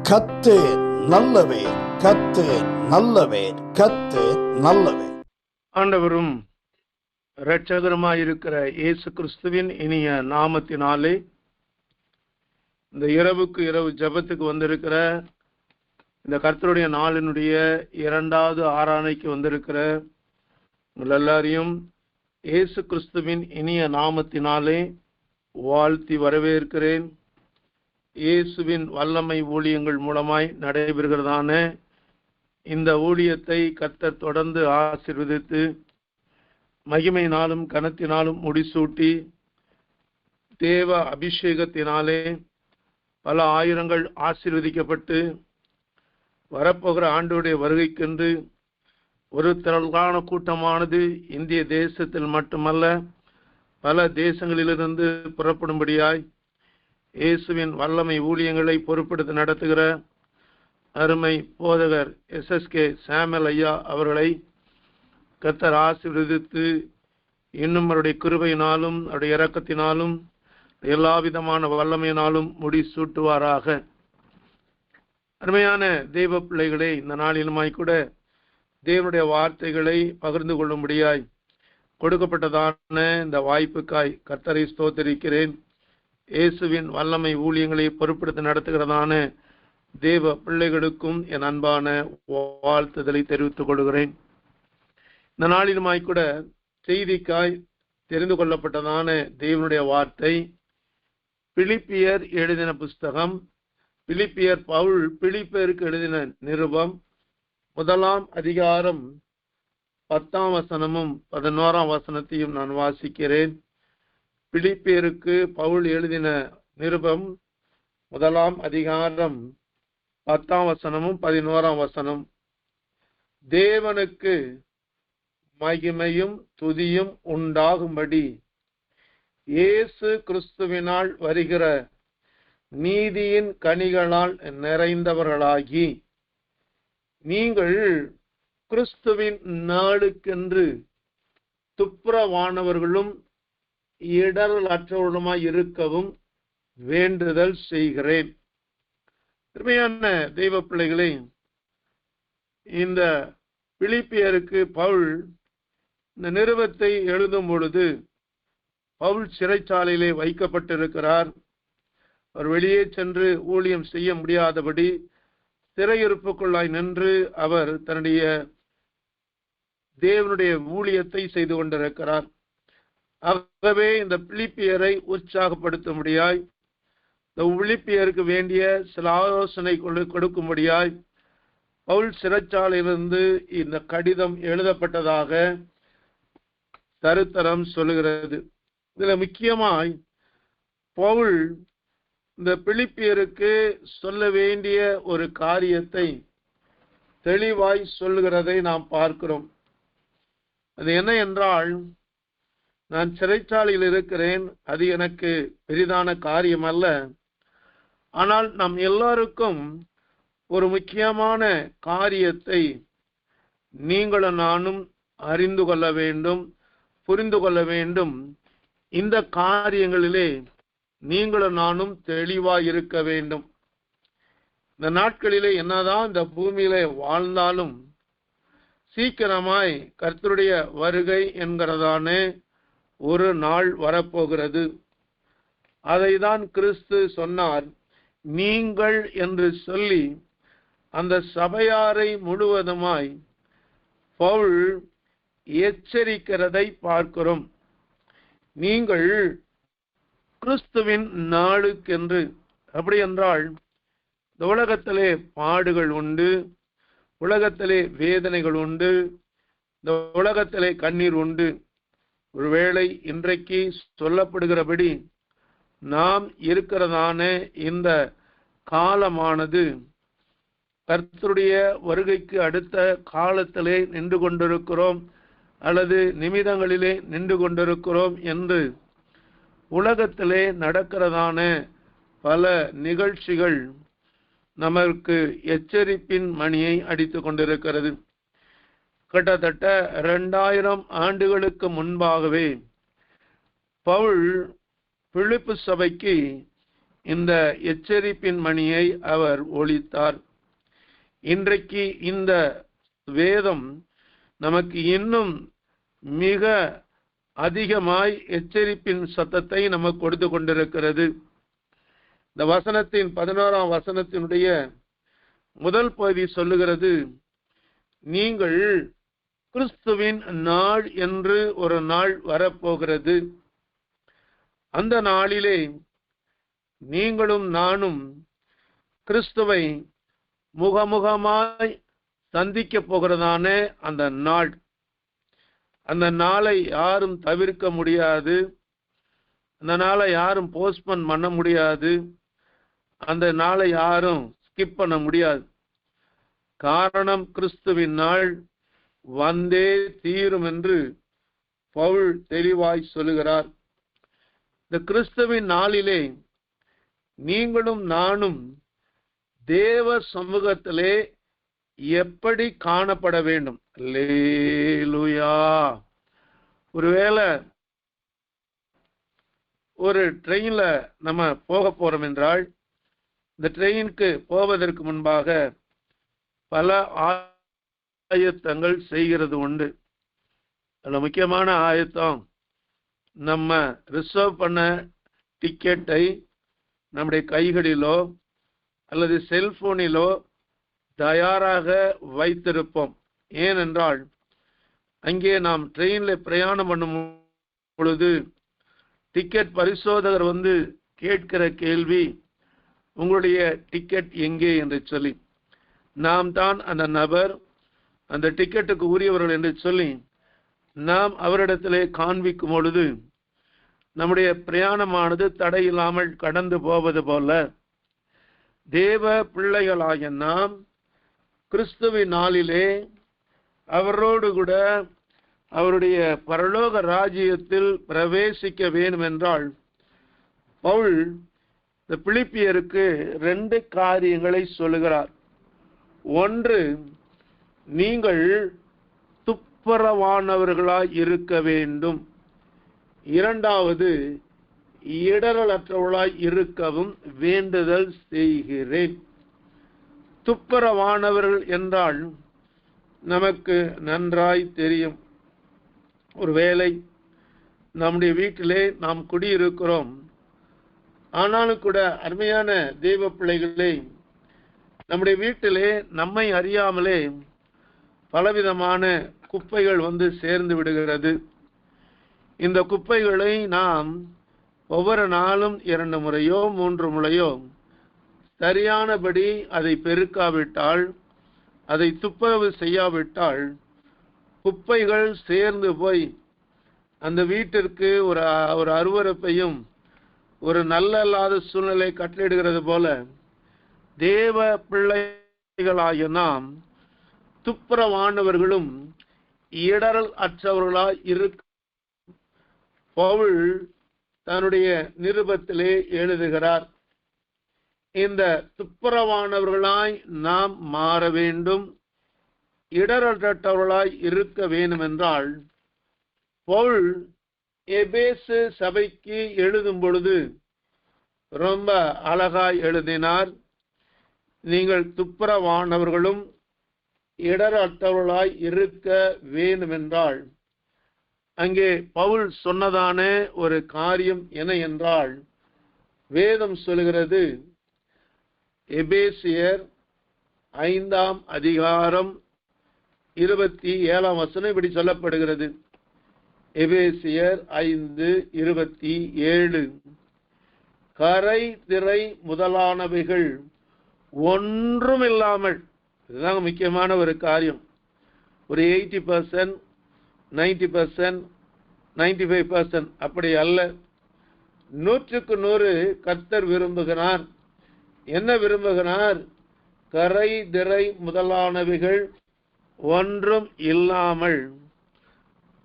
கர்த்தர் நல்லவர், கர்த்தர் நல்லவர், கர்த்தர் நல்லவர். ஆண்டவரும் இரட்சகருமாயிருக்கிற இயேசு கிறிஸ்துவின் இனிய நாமத்தினாலே இந்த இரவுக்கு இரவு ஜெபத்துக்கு வந்திருக்கிற இந்த கர்த்தருடைய நாளினுடைய இரண்டாவது ஆராதனைக்கு வந்திருக்கிற உங்கள் எல்லாரையும் இயேசு கிறிஸ்துவின் இனிய நாமத்தினாலே வாழ்த்தி வரவேற்கிறேன். இயேசுவின் வல்லமை ஊழியங்கள் மூலமாய் நடைபெறுகிறதான இந்த ஊழியத்தை கர்த்தர் தொடர்ந்து ஆசீர்வதித்து மகிமையினாலும் கனத்தினாலும் முடிசூட்டி தேவ அபிஷேகத்தினாலே பல ஆயிரங்கள் ஆசீர்வதிக்கப்பட்டு வரப்போகிற ஆண்டவருடைய வருகைக்கென்று ஒரு திரளான கூட்டமானது இந்திய தேசத்தில் மட்டுமல்ல பல தேசங்களிலிருந்து புறப்படும்படியாய் இயேசுவின் வல்லமை ஊழியங்களை பொறுப்பெடுத்து நடத்துகிற அருமை போதகர் SSK சாமுவேல் ஐயா அவர்களை கர்த்தர் ஆசீர்வதித்து இன்னும் அவருடைய கிருபையினாலும் அவருடைய இரக்கத்தினாலும் எல்லா விதமான வல்லமையினாலும் முடிசூட்டுவாராக. அருமையான தெய்வ பிள்ளைகளே, இந்த நாளிலுமாய் கூட தேவனுடைய வார்த்தைகளை பகிர்ந்து கொள்ளும்படியாய் கொடுக்கப்பட்டதான இந்த வாய்ப்புக்காய் கர்த்தரை ஸ்தோத்திரிக்கிறேன். இயேசுவின் வல்லமை ஊழியங்களை பொறுப்பெடுத்து நடத்துகிறதான தேவ பிள்ளைகளுக்கும் என் அன்பான வாழ்த்துதலை தெரிவித்துக் கொள்கிறேன். இந்த நாளிலுமாய் கூட செய்திக்காய் தெரிந்து கொள்ளப்பட்டதான தேவனுடைய வார்த்தை பிலிப்பியர் எழுதின புஸ்தகம், பிலிப்பியர் பவுல் பிலிப்பியருக்கு எழுதின நிருபம் 1 அதிகாரம் 10 வசனமும் 11 வசனத்தையும் நான் வாசிக்கிறேன். பிலிப்பியருக்கு பவுல் எழுதின நிருபம் 1 அதிகாரம் 10 வசனமும் 11 வசனம். தேவனுக்கு மகிமையும் துதியும் உண்டாகும்படி இயேசு கிறிஸ்துவினால் வருகிற நீதியின் கனிகளால் நிறைந்தவர்களாகி நீங்கள் கிறிஸ்துவின் நாளுக்கென்று துப்புரவானவர்களும் இடரல் அற்றவர்களுமாய் இருக்கவும் வேண்டுதல் செய்கிறேன். உண்மையான தெய்வ பிள்ளைகளே, இந்த பிலிப்பியருக்கு பவுல் இந்த நிருபத்தை எழுதும் பொழுது பவுல் சிறைச்சாலையிலே வைக்கப்பட்டிருக்கிறார். அவர் வெளியே சென்று ஊழியம் செய்ய முடியாதபடி சிறையிருப்புக்குள்ளாய் நின்று அவர் தன்னுடைய தேவனுடைய ஊழியத்தை செய்து கொண்டிருக்கிறார். ஆகவே இந்த பிலிப்பியரை உற்சாகப்படுத்தும்படியாய் இந்த பிலிப்பியருக்கு வேண்டிய சில ஆலோசனை கொடுக்கும்படியாய் பவுல் சிறைச்சாலையிலிருந்து இந்த கடிதம் எழுதப்பட்டதாக சரித்திரம் சொல்லுகிறது. இதுல முக்கியமாய் பவுல் இந்த பிலிப்பியருக்கு சொல்ல வேண்டிய ஒரு காரியத்தை தெளிவாய் சொல்லுகிறதை நாம் பார்க்கிறோம். அது என்ன என்றால், நான் சிறைச்சாலையில் இருக்கிறேன், அது எனக்கு பெரிதான காரியம் அல்ல. ஆனால் நம் எல்லாருக்கும் ஒரு முக்கியமான காரியத்தை நீங்களும் நானும் அறிந்து கொள்ள வேண்டும், புரிந்து கொள்ள வேண்டும். இந்த காரியங்களிலே நீங்களும் நானும் தெளிவாய் இருக்க வேண்டும். இந்த நாட்களிலே என்னதான் இந்த பூமியிலே வாழ்ந்தாலும் சீக்கிரமாய் கர்த்தருடைய வருகை என்கிறதான ஒரு நாள் வரப்போகிறது. அதைதான் கிறிஸ்து சொன்னார். நீங்கள் என்று சொல்லி அந்த சபையாரை முழுவதுமாய் பவுல் எச்சரிக்கிறதை பார்க்கிறோம். நீங்கள் கிறிஸ்துவின் நாளுக்கென்று, அப்படி என்றால் இந்த உலகத்திலே பாடுகள் உண்டு, உலகத்திலே வேதனைகள் உண்டு, இந்த உலகத்திலே கண்ணீர் உண்டு. ஒருவேளை இன்றைக்கு சொல்லப்படுகிறபடி நாம் இருக்கிறதான இந்த காலமானது கர்த்தருடைய வருகைக்கு அடுத்த காலத்திலே நின்று கொண்டிருக்கிறோம் அல்லது நிமிடங்களிலே நின்று கொண்டிருக்கிறோம் என்று உலகத்திலே நடக்கிறதான பல நிகழ்ச்சிகள் நமக்கு எச்சரிப்பின் மணியை அடித்து கொண்டிருக்கிறது. கிட்டத்தட்ட 2000 ஆண்டுகளுக்கு முன்பாகவே பவுல் பிலிப்பு சபைக்கு இந்த எச்சரிப்பின் மணியை அவர் ஒலித்தார். இன்றைக்கு இந்த வேதம் நமக்கு இன்னும் மிக அதிகமாய் எச்சரிப்பின் சத்தத்தை நமக்கு கொடுத்து கொண்டிருக்கிறது. இந்த வசனத்தின் 11ஆம் வசனத்தினுடைய முதல் பகுதி சொல்லுகிறது, நீங்கள் கிறிஸ்துவின் நாள் என்று ஒரு நாள் வரப்போகிறது. அந்த நாளிலே நீங்களும் நானும் கிறிஸ்துவை முகமுகமாய் சந்திக்க போகிறதான அந்த நாள். அந்த நாளை யாரும் தவிர்க்க முடியாது. அந்த நாளை யாரும் போஸ்ட்போன் பண்ண முடியாது. அந்த நாளை யாரும் ஸ்கிப் பண்ண முடியாது. காரணம், கிறிஸ்துவின் நாள் வந்தே தீரும் என்று பவுல் தெளிவாய் சொல்லுகிறார். இந்த கிறிஸ்துவின் நாளிலே நீங்களும் நானும் தேவ சமூகத்திலே எப்படி காணப்பட வேண்டும்? அல்லேலூயா. ஒருவேளை ஒரு ட்ரெயின்ல நம்ம போக போறோம் என்றால், இந்த ட்ரெயினுக்கு போவதற்கு முன்பாக பல ஆயத்தங்கள் செய்கிறது உண்டு. அதில் முக்கியமான ஆயத்தம், நம்ம ரிசர்வ் பண்ண டிக்கெட்டை நம்முடைய கைகளிலோ அல்லது செல்போனிலோ தயாராக வைத்திருப்போம். ஏனென்றால் அங்கே நாம் ட்ரெயினில் பிரயாணம் பண்ணும் பொழுது டிக்கெட் பரிசோதகர் வந்து கேட்கிற கேள்வி, உங்களுடைய டிக்கெட் எங்கே என்று சொல்லி, நாம் தான் அந்த நபர், அந்த டிக்கெட்டுக்கு உரியவர்கள் என்று சொல்லி நாம் அவரிடத்திலே காண்பிக்கும் பொழுது நம்முடைய பிரயாணமானது தடையில்லாமல் கடந்து போவது போல, தேவ பிள்ளைகளாகிய நாம் கிறிஸ்துவின் நாளிலே அவரோடு கூட அவருடைய பரலோக ராஜ்யத்தில் பிரவேசிக்க வேண்டும் என்றால், பவுல் இந்த பிலிப்பியருக்கு 2 காரியங்களை சொல்லுகிறார். ஒன்று, நீங்கள் துப்புரவானவர்களாய் இருக்க வேண்டும். இரண்டாவது, இடரலற்றவர்களாய் இருக்கவும் வேண்டுதல் செய்கிறேன். துப்புரவானவர்கள் என்றால் நமக்கு நன்றாய் தெரியும். ஒருவேளை நம்முடைய வீட்டிலே நாம் குடியிருக்கிறோம், ஆனாலும் கூட அருமையான தெய்வ பிள்ளைகளே, நம்முடைய வீட்டிலே நம்மை அறியாமலே பலவிதமான குப்பைகள் வந்து சேர்ந்து விடுகிறது. இந்த குப்பைகளை நாம் ஒவ்வொரு நாளும் 2 முறையோ 3 முறையோ சரியானபடி அதை பெருக்காவிட்டால், அதை துப்புரவு செய்யாவிட்டால், குப்பைகள் சேர்ந்து போய் அந்த வீட்டிற்கு ஒரு அருவருப்பையும் ஒரு நல்ல சூழ்நிலை கட்டளிடுகிறது போல, தேவ பிள்ளைகளாகிய நாம் துப்புரவானவர்களும் இடரல் அற்றவர்களாய் இருக்க பவுல் தன்னுடைய நிருபத்திலே எழுதுகிறார். இந்த துப்புரவானவர்களாய் நாம் மாற வேண்டும், இடரற்றவர்களாய் இருக்க வேண்டும் என்றால், பவுல் எபேசு சபைக்கு எழுதும் பொழுது ரொம்ப அழகாய் எழுதினார். நீங்கள் துப்புரவானவர்களும் இடரற்றவர்களாய் இருக்க வேண்டும் என்றால், அங்கே பவுல் சொன்னதான ஒரு காரியம் என்ன என்றால், வேதம் சொல்கிறது, எபேசியர் 5ஆம் அதிகாரம் 27ஆம் வசனம் இப்படி சொல்லப்படுகிறது. எபேசியர் 5:27, கரை திரை முதலானவைகள் ஒன்றும் இல்லாமல், இதுதான் முக்கியமான ஒரு காரியம். ஒரு 80%, 90%, 95% அப்படி அல்ல. 100க்கு 100 கர்த்தர் விரும்புகிறார். என்ன விரும்புகிறார்? கரை திரை முதலானவைகள் ஒன்றும் இல்லாமல்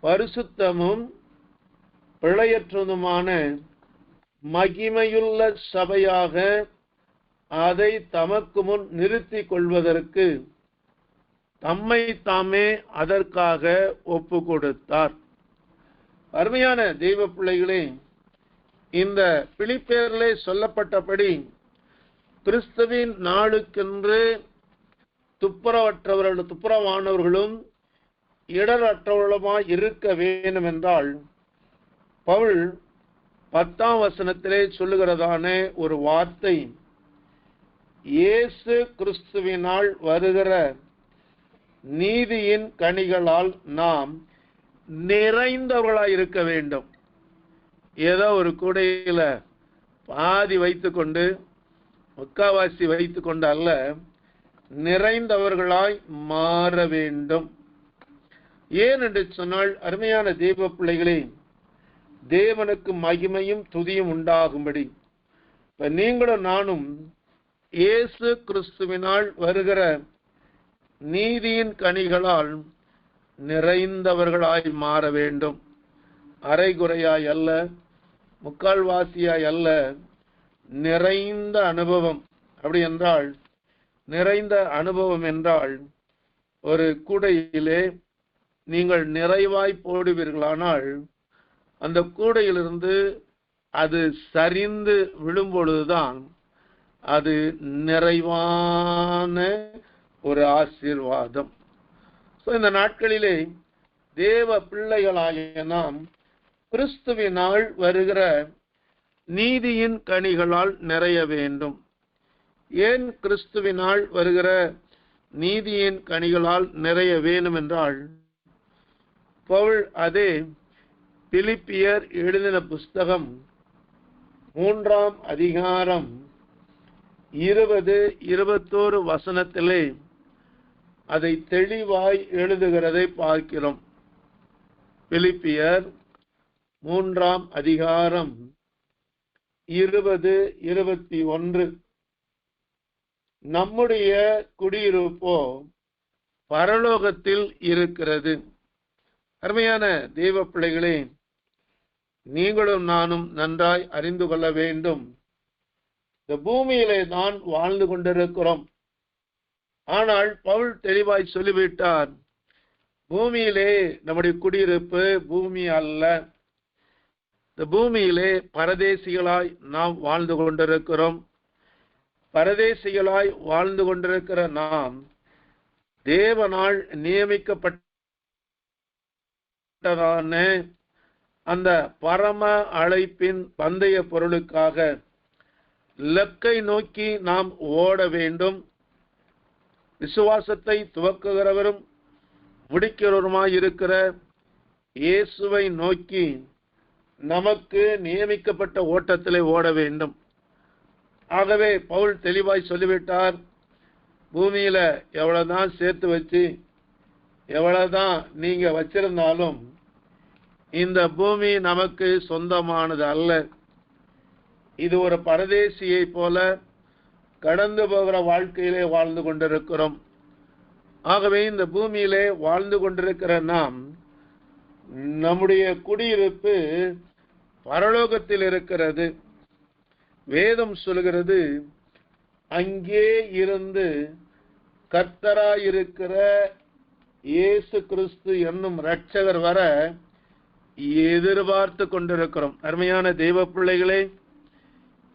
பரிசுத்தமும் பிழையற்றதுமான மகிமையுள்ள சபையாக அதை தமக்கு முன் நிறுத்திக் கொள்வதற்கு தம்மை தாமே அதற்காக ஒப்பு கொடுத்தார். அருமையான தெய்வ பிள்ளைகளே, இந்த பிலிப்பியரிலே சொல்லப்பட்டபடி கிறிஸ்துவின் நாளுக்கென்று துப்புரவானவர்களும் இடரற்றவர்களுமாய் இருக்க வேண்டும் என்றால் பவுல் 10ஆம் வசனத்திலே சொல்லுகிறதான ஒரு வார்த்தை, இயேசு கிறிஸ்துவினால் வருகிற நீதியின் கனிகளால் நாம் நிறைந்தவர்களாய் இருக்க வேண்டும். ஏதோ ஒரு கூடையில பாதி வைத்துக்கொண்டு முக்காவாசி வைத்துக்கொண்டு அல்ல, நிறைந்தவர்களாய் மாற வேண்டும். ஏன் என்று சொன்னால், அருமையான தேவ பிள்ளைகளே, தேவனுக்கு மகிமையும் துதியும் உண்டாகும்படி நீங்களும் நானும் இயேசு கிறிஸ்துவினால் வருகிற நீதியின் கனிகளால் நிறைந்தவர்களாய் மாற வேண்டும். அரைகுறையாய் அல்ல, முக்கால்வாசியாய் அல்ல, நிறைந்த அனுபவம். அப்படி என்றால், நிறைந்த அனுபவம் என்றால், ஒரு கூடையிலே நீங்கள் நிறைவாய் போடுவீர்களானால் அந்த கூடையிலிருந்து அது சரிந்து விழும்பொழுதுதான் அது நிறைவான ஒரு ஆசீர்வாதம். இந்த நாட்களிலே தேவ பிள்ளைகளாகிய நாம் கிறிஸ்துவினால் வருகிற நீதியின் கனிகளால் நிறைய வேண்டும். ஏன் கிறிஸ்துவினால் வருகிற நீதியின் கனிகளால் நிறைய வேண்டும் என்றால், பவுல் அதே பிலிப்பியர் எழுதின புஸ்தகம் 3ஆம் அதிகாரம் 20-21 வசனத்திலே அதை தெளிவாய் எழுதுகிறதை பார்க்கிறோம். பிலிப்பியர் 3ஆம் அதிகாரம் 20-21, நம்முடைய குடியிருப்போ பரலோகத்தில் இருக்கிறது. அருமையான தேவ பிள்ளைகளே, நீங்களும் நானும் நன்றாய் அறிந்து கொள்ள வேண்டும். இந்த பூமியிலே தான் வாழ்ந்து கொண்டிருக்கிறோம். ஆனால் பவுல் தெளிவாய் சொல்லிவிட்டார், பூமியிலே நம்முடைய குடியிருப்பு பூமி அல்ல. இந்த பூமியிலே பரதேசிகளாய் நாம் வாழ்ந்து கொண்டிருக்கிறோம். பரதேசிகளாய் வாழ்ந்து கொண்டிருக்கிற நாம் தேவனால் நியமிக்கப்பட்டதான அந்த பரம அழைப்பின் பந்தய பொருளுக்காக இலக்கை நோக்கி நாம் ஓட வேண்டும். விசுவாசத்தை துவக்குகிறவரும் முடிக்கிறவருமாய் இருக்கிற இயேசுவை நோக்கி நமக்கு நியமிக்கப்பட்ட ஓட்டத்திலே ஓட வேண்டும். ஆகவே பவுல் தெளிவாய் சொல்லிவிட்டார், பூமியில எவ்வளவுதான் சேர்த்து வச்சு எவ்வளவுதான் நீங்க வச்சிருந்தாலும் இந்த பூமி நமக்கு சொந்தமானது அல்ல. இது ஒரு பரதேசியை போல கடந்து போகிற வாழ்க்கையிலே வாழ்ந்து கொண்டிருக்கிறோம். ஆகவே இந்த பூமியிலே வாழ்ந்து கொண்டிருக்கிற நாம், நம்முடைய குடியிருப்பு பரலோகத்தில் இருக்கிறது. வேதம் சொல்கிறது, அங்கே இருந்து கர்த்தராயிருக்கிற இயேசு கிறிஸ்து என்னும் இரட்சகர் வர எதிர்பார்த்து கொண்டிருக்கிறோம். அருமையான தெய்வ பிள்ளைகளே,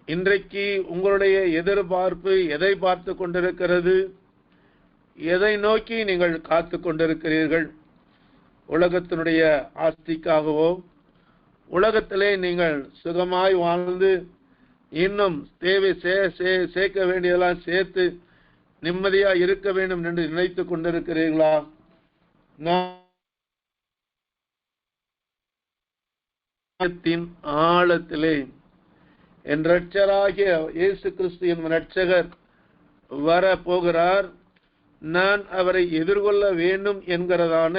இன்றைக்கு உங்களுடைய எதிர்பார்ப்பு எதை பார்த்து கொண்டிருக்கிறது? எதை நோக்கி நீங்கள் காத்து கொண்டிருக்கிறீர்கள்? உலகத்தினுடைய ஆஸ்திக்காகவோ, உலகத்திலே நீங்கள் சுகமாய் வாழ்ந்து இன்னும் தேவை சேர்க்க வேண்டியதெல்லாம் சேர்த்து நிம்மதியா இருக்க வேண்டும் என்று நினைத்து கொண்டிருக்கிறீர்களா? ஆழத்திலே என் இரட்சகராகிய இயேசு கிறிஸ்து என் இரட்சகர் வர போகிறார், நான் அவரை எதிர்கொள்ள வேண்டும் என்கிறதான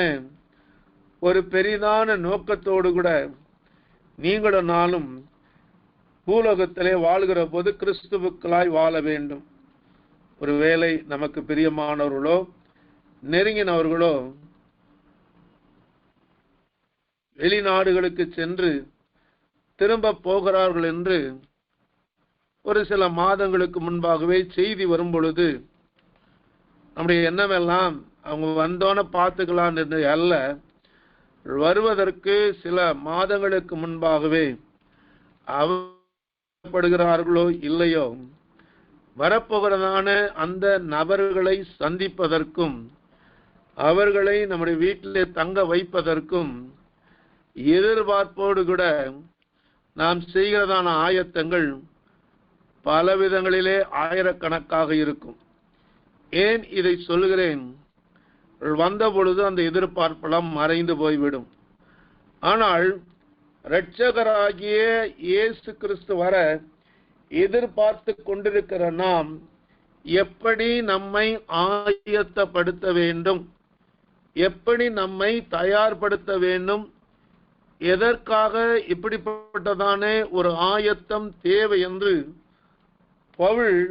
ஒரு பெரிதான நோக்கத்தோடு கூட நீங்களும் நானும் பூலோகத்திலே வாழ்கிற போது கிறிஸ்துவுக்களாய் வாழ வேண்டும். ஒருவேளை நமக்கு பிரியமானவர்களோ நெருங்கினவர்களோ வெளிநாடுகளுக்கு சென்று திரும்ப போகிறார்கள் என்று ஒரு சில மாதங்களுக்கு முன்பாகவே செய்தி வரும் பொழுது நம்முடைய எண்ணமெல்லாம் அவங்க வந்தோன்னு பார்த்துக்கலாம் என்று அல்ல, வருவதற்கு சில மாதங்களுக்கு முன்பாகவே அவப்படுகிறார்களோ இல்லையோ, வரப்போகிறதான அந்த நபர்களை சந்திப்பதற்கும் அவர்களை நம்முடைய வீட்டிலே தங்க வைப்பதற்கும் எதிர்பார்ப்போடு கூட நாம் செய்கிறதான ஆயத்தங்கள் பல விதங்களிலே ஆயிரக்கணக்காக இருக்கும். ஏன் இதை சொல்கிறேன்? வந்த பொழுது அந்த எதிர்பார்ப்பெல்லாம் மறைந்து போய்விடும். ஆனால் இரட்சகராகிய இயேசு கிறிஸ்து வர எதிர்பார்த்து கொண்டிருக்கிற நாம் எப்படி நம்மை ஆயத்தப்படுத்த வேண்டும், எப்படி நம்மை தயார்படுத்த வேண்டும், எதற்காக இப்படிப்பட்டதான ஒரு ஆயத்தம் தேவை என்று பவுல்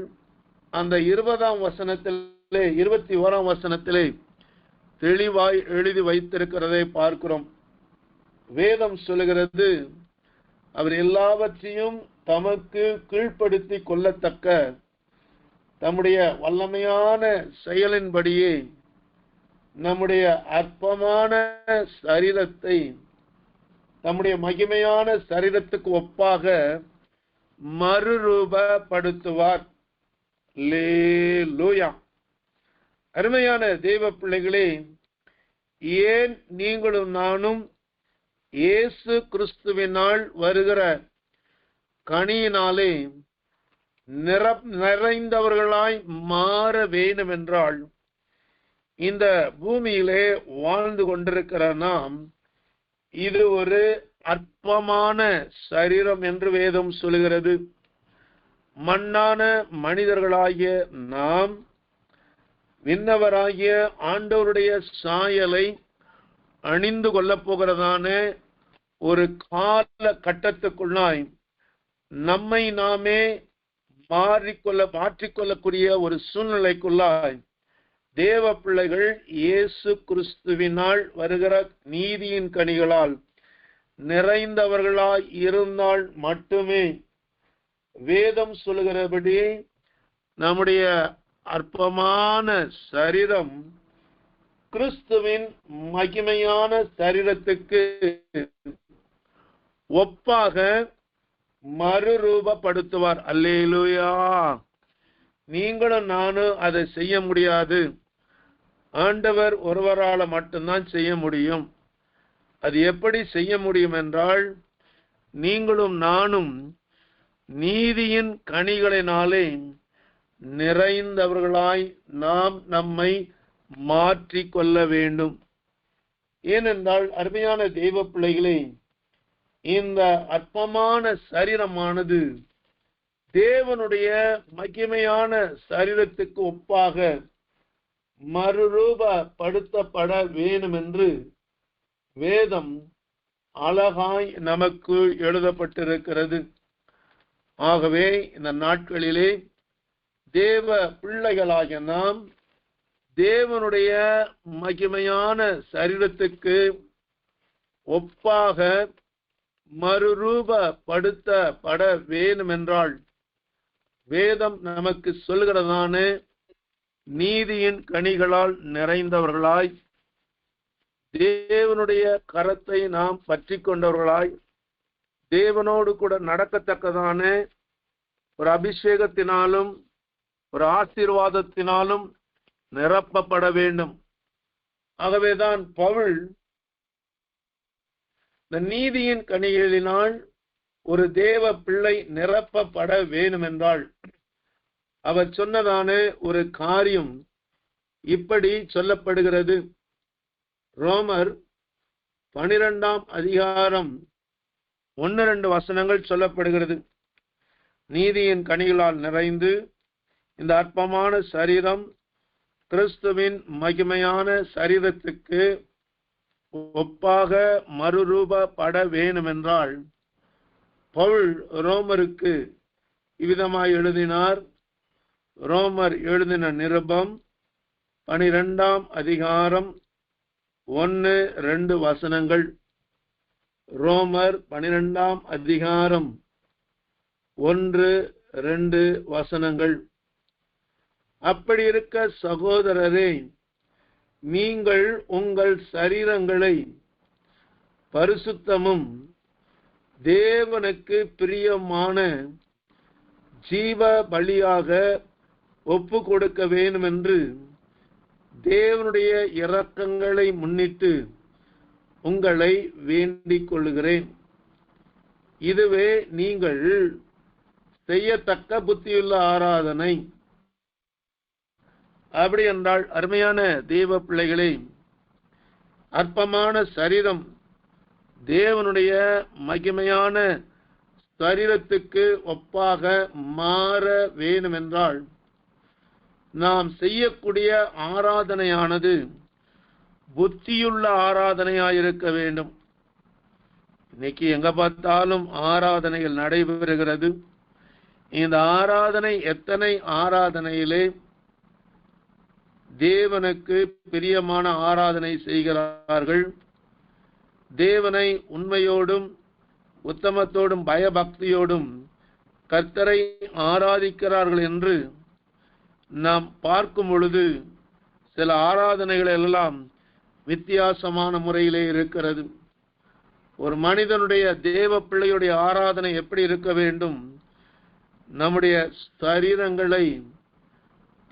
அந்த 20ஆம் வசனத்திலே 21ஆம் வசனத்திலே தெளிவாய் எழுதி வைத்திருக்கிறதை பார்க்கிறோம். வேதம் சொல்லுகிறது, அவர் எல்லாவற்றையும் தமக்கு கீழ்ப்படுத்தி கொள்ளத்தக்க தம்முடைய வல்லமையான செயலின்படியே நம்முடைய அற்பமான சரீரத்தை நம்முடைய மகிமையான சரீரத்துக்கு ஒப்பாக மறுரூபப்படுத்துவார். அல்லேலூயா. அருமையான தேவ பிள்ளைகளே, ஏன் நீங்களும் நானும் இயேசு கிறிஸ்துவினால் வருகிற கனியினாலே நிறைந்தவர்களாய் மாற வேண்டும் என்றால், இந்த பூமியிலே வாழ்ந்து கொண்டிருக்கிற நாம் இது ஒரு அற்பமான சரீரம் என்று வேதம் சொல்கிறது. மண்ணான மனிதர்களாகிய நாம் விண்ணவராகிய ஆண்டவருடைய சாயலை அணிந்து கொள்ளப் போகிறதான ஒரு கால கட்டத்துக்குள்ளாய் நம்மை நாமே மாற்றிக்கொள்ளக்கூடிய ஒரு சூழ்நிலைக்குள்ளாய் தேவ பிள்ளைகள் இயேசு கிறிஸ்துவினால் வருகிற நீதியின் கனிகளால் நிறைந்தவர்களாய் இருந்தால் மட்டுமே வேதம் சொல்லுகிறபடி நம்முடைய அற்பமான சரீரம் கிறிஸ்துவின் மகிமையான சரீரத்துக்கு ஒப்பாக மறுரூபப்படுத்துவார். அல்லேலூயா. நீங்களும் நானும் அதை செய்ய முடியாது. ஆண்டவர் ஒருவரால மட்டும்தான் செய்ய முடியும். அது எப்படி செய்ய முடியும் என்றால், நீங்களும் நானும் நீதியின் கனிகளினாலே நிறைந்தவர்களாய் நாம் நம்மை மாற்றிக்கொள்ள வேண்டும். ஏனென்றால் அருமையான தெய்வ பிள்ளைகளே, இந்த அற்பமான சரீரமானது தேவனுடைய மகிமையான சரீரத்துக்கு ஒப்பாக மறுரூபப்படுத்தப்பட வேண்டும் என்று வேதம் அழகாய் நமக்கு எழுதப்பட்டிருக்கிறது. ஆகவே இந்த நாட்களிலே தேவ பிள்ளைகளாகிய நாம் தேவனுடைய மகிமையான சரீரத்துக்கு ஒப்பாக மறுரூபப்படுத்தப்பட வேண்டும் என்றால், வேதம் நமக்கு சொல்கிறதான நீதியின் கனிகளால் நிறைந்தவர்களாய் தேவனுடைய கரத்தை நாம் பற்றி கொண்டவர்களாய் தேவனோடு கூட நடக்கத்தக்கதான ஒரு அபிஷேகத்தினாலும் ஒரு ஆசீர்வாதத்தினாலும் நிரப்பப்பட வேண்டும். ஆகவேதான் பவுல் இந்த நீதியின் கனிகளினால் ஒரு தேவ பிள்ளை நிரப்பப்பட வேண்டும் என்றால் அவர் சொன்னதான ஒரு காரியம் இப்படி சொல்லப்படுகிறது. ரோமர் 12ஆம் அதிகாரம் 1-2 வசனங்கள் சொல்லப்படுகிறது. நீதியின் கனிகளால் நிறைந்து இந்த அற்பமான சரீரம் கிறிஸ்துவின் மகிமையான சரீரத்துக்கு ஒப்பாக மறுரூபப்பட வேண்டும் என்றால் பவுல் ரோமருக்கு இவ்விதமாய் எழுதினார். ரோமர் எழுதின நிருபம் 12ஆம் அதிகாரம் 1-2 வசனங்கள். ரோமர் 12ஆம் அதிகாரம் 1-2 வசனங்கள். அப்படி இருக்க சகோதரரே, நீங்கள் உங்கள் சரீரங்களை பரிசுத்தமும் தேவனுக்கு பிரியமான ஜீவ பலியாக ஒப்பு கொடுக்க வேண்டும் என்று தேவனுடைய இரக்கங்களை முன்னிட்டு உங்களை வேண்டிக் கொள்கிறேன். இதுவே நீங்கள் செய்யத்தக்க புத்தியுள்ள ஆராதனை. அப்படி என்றால் அருமையான தேவ பிள்ளைகளே, அற்பமான சரீரம் தேவனுடைய மகிமையான சரீரத்துக்கு ஒப்பாக மாற வேண்டும் என்றால் நாம் செய்யக்கூடிய ஆராதனையானது புத்தியுள்ள ஆராதனையாயிருக்க வேண்டும். இன்னைக்கு எங்க பார்த்தாலும் ஆராதனைகள் நடைபெறுகிறது. இந்த ஆராதனை எத்தனை ஆராதனையிலே தேவனுக்கு பிரியமான ஆராதனை செய்கிறார்கள், தேவனை உண்மையோடும் உத்தமத்தோடும் பயபக்தியோடும் கர்த்தரை ஆராதிக்கிறார்கள் என்று நாம் பார்க்கும் பொழுது சில ஆராதனைகள் எல்லாம் வித்தியாசமான முறையிலே இருக்கிறது. ஒரு மனிதனுடைய தேவ பிள்ளையுடைய ஆராதனை எப்படி இருக்க வேண்டும்? நம்முடைய சரீரங்களை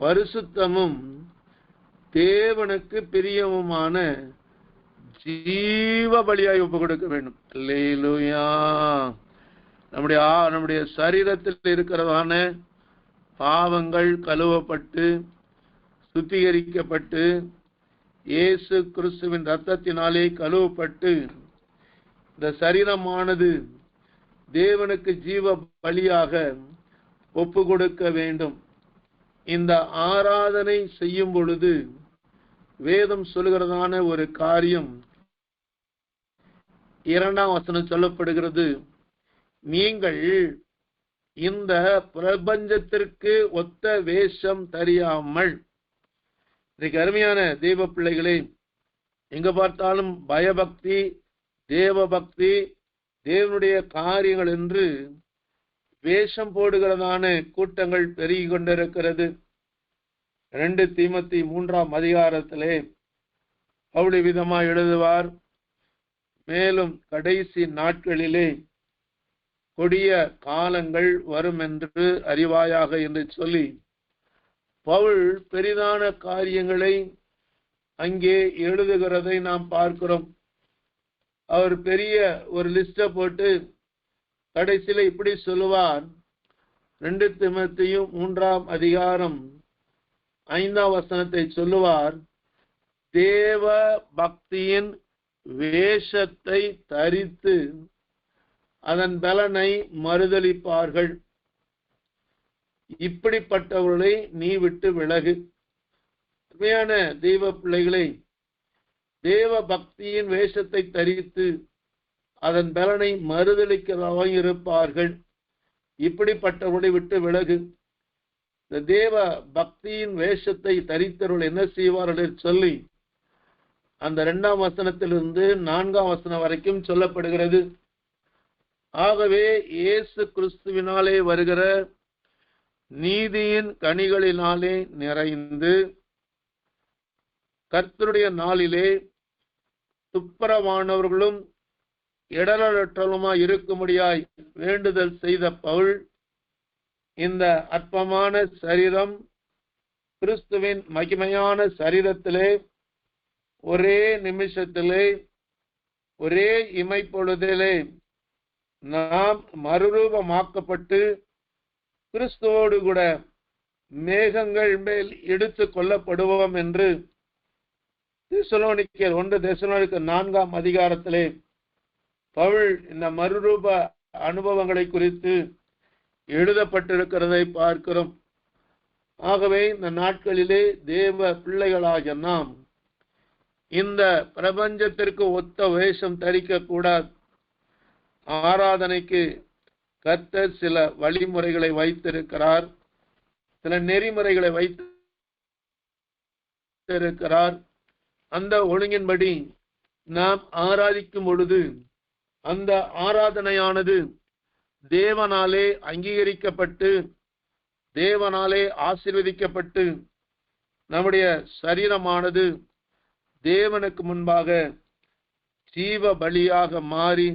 பரிசுத்தமும் தேவனுக்கு பிரியமுமான ஜீவ பலியாய் ஒப்பு கொடுக்க வேண்டும். அல்லேலூயா. நம்முடைய சரீரத்தில் இருக்கிறதான பாவங்கள் கழுவப்பட்டு சுத்திகரிக்கப்பட்டு இயேசு கிறிஸ்துவின் இரத்தத்தினாலே கழுவப்பட்டு இந்த சரீரமானது தேவனுக்கு ஜீவ பலியாக ஒப்பு கொடுக்க வேண்டும். இந்த ஆராதனை செய்யும் பொழுது வேதம் சொல்லுகிறதான ஒரு காரியம் 2ஆம் வசனம் சொல்லப்படுகிறது, நீங்கள் இந்த பிரபஞ்சத்திற்கு ஒத்த வேஷம் தெரியாமல். இன்னைக்கு அருமையான தெய்வ பிள்ளைகளே, எங்க பார்த்தாலும் பயபக்தி, தேவபக்தி, தேவனுடைய காரியங்கள் என்று வேஷம் போடுகிறதான கூட்டங்கள் பெருகி கொண்டிருக்கிறது. 2 தீமோத்தேயு 3ஆம் அதிகாரத்திலே அவ்வளவு விதமா எழுதுவார், மேலும் கடைசி நாட்களிலே கொடிய காலங்கள் வரும் என்று அறிவாயாக என்று சொல்லி பவுல் பெரிதான காரியங்களை அங்கே எழுதுகிறதை நாம் பார்க்கிறோம். அவர் பெரிய ஒரு லிஸ்ட போட்டு கடைசியில இப்படி சொல்லுவார், 2 தீமோத்தேயு 3ஆம் அதிகாரம் 5ஆம் வசனத்தை சொல்லுவார், தேவ பக்தியின் வேஷத்தை தரித்து அதன் பலனை மறுதலிப்பார்கள். இப்படிப்பட்டவர்களை நீ விட்டு விலகு. உண்மையான தெய்வ பிள்ளைகளை, தேவ பக்தியின் வேஷத்தை தரித்து அதன் பலனை மறுதலிக்கிறவர்கள் இருப்பார்கள். இப்படிப்பட்டவர்களை விட்டு விலகு. இந்த தேவ பக்தியின் வேஷத்தை தரித்தவர்கள் என்ன செய்வார்கள் சொல்லி அந்த 2ஆம் வசனத்திலிருந்து 4ஆம் வசனம் வரைக்கும் சொல்லப்படுகிறது. ஆகவே இயேசு கிறிஸ்துவினாலே வருகிற நீதியின் கனிகளினாலே நிறைந்து கர்த்தருடைய நாளிலே துப்புரவானவர்களும் இடரற்றலுமாய் இருக்கும்படியாய் வேண்டுதல் செய்த பவுல், இந்த அற்பமான சரீரம் கிறிஸ்துவின் மகிமையான சரீரத்திலே ஒரே நிமிஷத்திலே ஒரே இமைப்பொழுதிலே நாம் மறுரூபமாக்கப்பட்டு கிறிஸ்துவோடு கூட மேகங்கள் மேல் எடுத்து கொள்ளப்படுவோம் என்று தெசலோனிக்கேயர் 1 தெசலோனிக்கேயர் 4ஆம் அதிகாரத்திலே பவுல் இந்த மறுரூப அனுபவங்களை குறித்து எழுதப்பட்டிருக்கிறதை பார்க்கிறோம். ஆகவே இந்த நாட்களிலே தேவ பிள்ளைகளாகிய நாம் இந்த பிரபஞ்சத்திற்கு ஒத்த வேஷம் தரிக்க கூடாது. ஆராதனைக்கு கர்த்தர் சில வழிமுறைகளை வைத்திருக்கிறார், சில நெறிமுறைகளை வைத்திருக்கிறார். அந்த ஒழுங்கின்படி நாம் ஆராதிக்கும் பொழுது அந்த ஆராதனையானது தேவனாலே அங்கீகரிக்கப்பட்டு தேவனாலே ஆசீர்வதிக்கப்பட்டு நம்முடைய சரீரமானது தேவனுக்கு முன்பாக ஜீவ பலியாக மாறி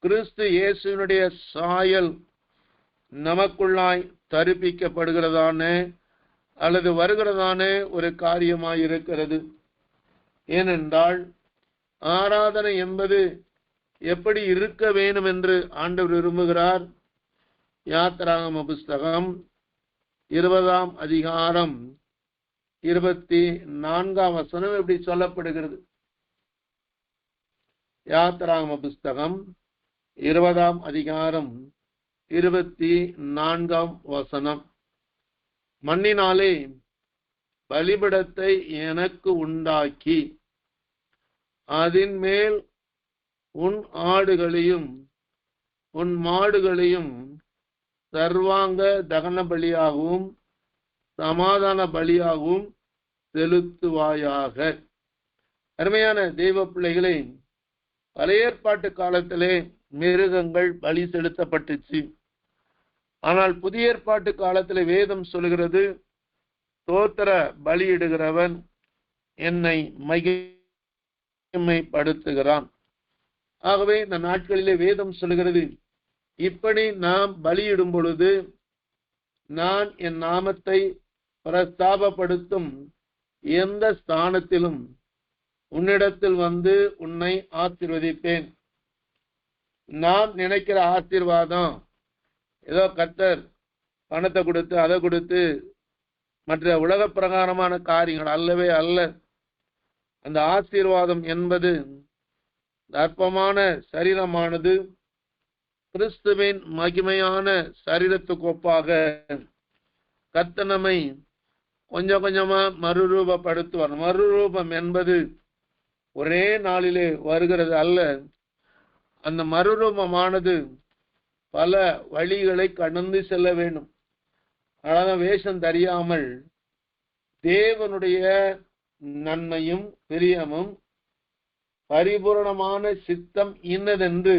கிறிஸ்து இயேசுவினுடைய சாயல் நமக்குள்ளாய் தரிப்பிக்கப்படுகிறதான அல்லது வருகிறதான ஒரு காரியமாய் இருக்கிறது. ஏனென்றால் ஆராதனை என்பது எப்படி இருக்க வேண்டும் என்று ஆண்டவர் விரும்புகிறார். யாத்திராகம புஸ்தகம் 20ஆம் அதிகாரம் 24ஆம் வசனம் எப்படி சொல்லப்படுகிறது. யாத்திராகம புஸ்தகம் 20ஆம் அதிகாரம் 24ஆம் வசனம். மண்ணினாலே பலிபீடத்தை எனக்கு உண்டாக்கி அதின் மேல் உன் ஆடுகளையும் உன் மாடுகளையும் சர்வாங்க தகன பலியாகவும் சமாதான பலியாகவும் செலுத்துவாயாக. அருமையான தெய்வ பிள்ளைகளே, பழைய ஏற்பாட்டு காலத்திலே மிருகங்கள் பலி செலுத்தப்பட்டுச்சு. ஆனால் புதிய ஏற்பாட்டு காலத்தில் வேதம் சொல்கிறது, ஸ்தோத்திர பலியிடுகிறவன் என்னை மகிமைப்படுத்துகிறான். ஆகவே இந்த நாட்களிலே வேதம் சொல்கிறது, இப்படி நாம் பலியிடும் பொழுது நான் என் நாமத்தை பிரஸ்தாபப்படுத்தும் எந்த ஸ்தானத்திலும் உன்னிடத்தில் வந்து உன்னை ஆசீர்வதிப்பேன். நாம் நினைக்கிற ஆசீர்வாதம் ஏதோ கர்த்தர் பணத்தை கொடுத்து அதை கொடுத்து மற்ற உலக பிரகாரமான காரியங்கள் அல்லவே அல்ல. அந்த ஆசீர்வாதம் என்பது அற்பமான சரீரமானது கிறிஸ்துவின் மகிமையான சரீரத்துக்கு ஒப்பாக கர்த்தர் நம்மை கொஞ்சம் கொஞ்சமா மறுரூபப்படுத்துவார். மறுரூபம் என்பது ஒரே நாளிலே வருகிறது அல்ல. அந்த மறுரூபமானது பல வழிகளை கடந்து செல்ல வேண்டும். அதான் வேஷம் தெரியாமல் தேவனுடைய நன்மையும் பிரியமும் பரிபூரணமான சித்தம் இன்னதென்று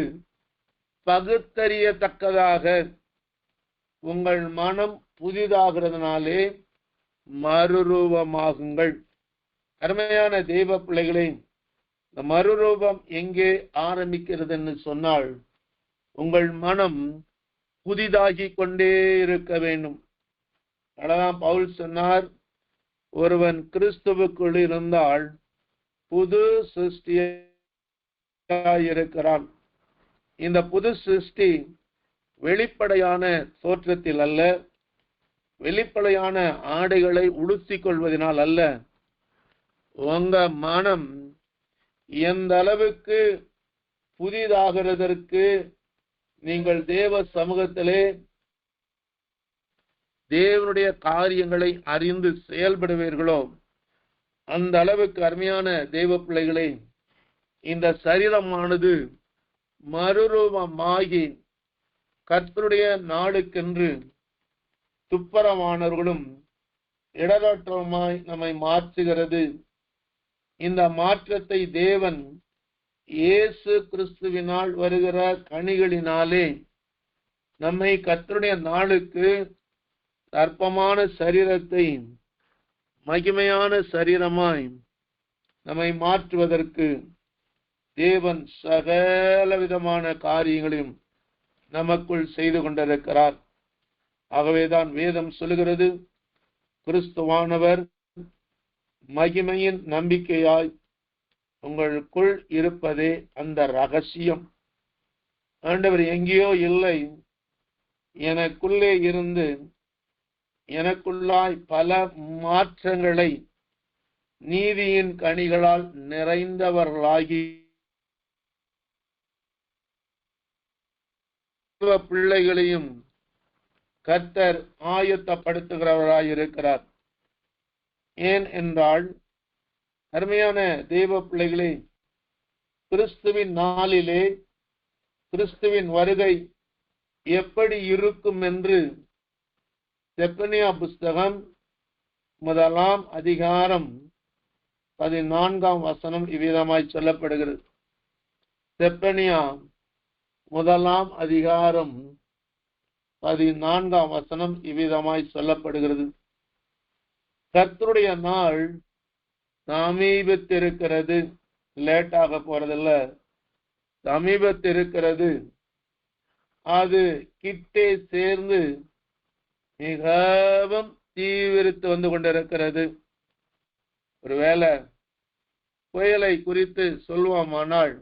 பகுத்தறியத்தக்கதாக உங்கள் மனம் புதிதாகிறதுனாலே மறுரூபமாகுங்கள். அருமையான தெய்வ பிள்ளைகளே, இந்த மறுரூபம் எங்கே ஆரம்பிக்கிறது என்று சொன்னால், உங்கள் மனம் புதிதாகி கொண்டே இருக்க வேண்டும். அதான் பவுல் சொன்னார், ஒருவன் கிறிஸ்துவுக்குள் இருந்தால் புது சிருஷ்டியாயிருக்கிறான். இந்த புது சிருஷ்டி வெளிப்படையான தோற்றத்தில் அல்ல, வெளிப்படையான ஆடைகளை உடுத்திக் கொள்வதனால் அல்ல. உங்க மனம் எந்த அளவுக்கு புதிதாகிறதற்கு நீங்கள் தேவ சமூகத்திலே தேவனுடைய காரியங்களை அறிந்து செயல்படுவீர்களோ அந்த அளவுக்கு அருமையான தெய்வ பிள்ளைகளே, இந்த சரீரமானது மறுரூபமாகி கர்த்தருடைய நாளுக்கென்று துப்பரமானவர்களும் இடரற்றமாய் நம்மை மாற்றுகிறது. இந்த மாற்றத்தை தேவன் இயேசு கிறிஸ்துவினால் வருகிற கனிகளினாலே நம்மை கர்த்தருடைய நாளுக்கு அற்பமான சரீரத்தை மகிமையான சரீரமாய் நம்மை மாற்றுவதற்கு தேவன் சகல விதமான காரியங்களையும் நமக்குள் செய்து கொண்டிருக்கிறார். ஆகவேதான் வேதம் சொல்லுகிறது, கிறிஸ்துவானவர் மகிமையின் நம்பிக்கையாய் உங்களுக்குள் இருப்பதே அந்த ரகசியம். ஆண்டவர் எங்கேயோ இல்லை, எனக்குள்ளே இருந்து எனக்குள்ளாய் பல மாற்றங்களை நீதியின் கனிகளால் நிறைந்தவர்களாகி பிள்ளைகளையும் கர்த்தர் ஆயத்தப்படுத்துகிறவராயிருக்கிறார். ஏன் என்றால், அருமையான தெய்வ பிள்ளைகளே, கிறிஸ்துவின் நாளிலே கிறிஸ்துவின் வருகை எப்படி இருக்கும் என்று செப்பனியா புஸ்தகம் 1ஆம் அதிகாரம் 14ஆம் வசனம் இவ்விதமாய் சொல்லப்படுகிறது. செப்பனியா 1ஆம் அதிகாரம் 14ஆம் வசனம் இவ்விதமாய் சொல்லப்படுகிறது. கர்த்தருடைய நாள் சமீபத்திருக்கிறது. லேட்டாக போறதில்ல, சமீபத்திருக்கிறது. அது கிட்டே சேர்ந்து மிகவும் தீவிரித்து வந்து கொண்டிருக்கிறது. ஒருவேளை புயலை குறித்து சொல்வோமானால்,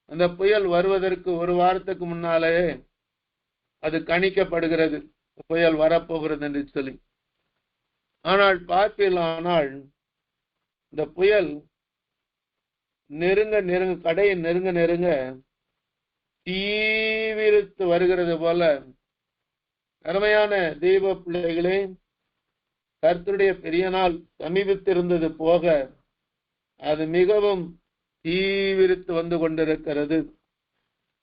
அந்த புயல் வருவதற்கு ஒரு வாரத்துக்கு முன்னாலே அது கணிக்கப்படுகிறது, புயல் வரப்போகிறது என்று சொல்லி. ஆனால் பார்ப்பீர்களானால் இந்த புயல் கடையை நெருங்க தீவிரித்து வருகிறது போல, அருமையான தெய்வ பிள்ளைகளே, கர்த்தருடைய பெரிய நாள் சமீபித்திருந்தது போக அது மிகவும் தீவிரித்து வந்து கொண்டிருக்கிறது.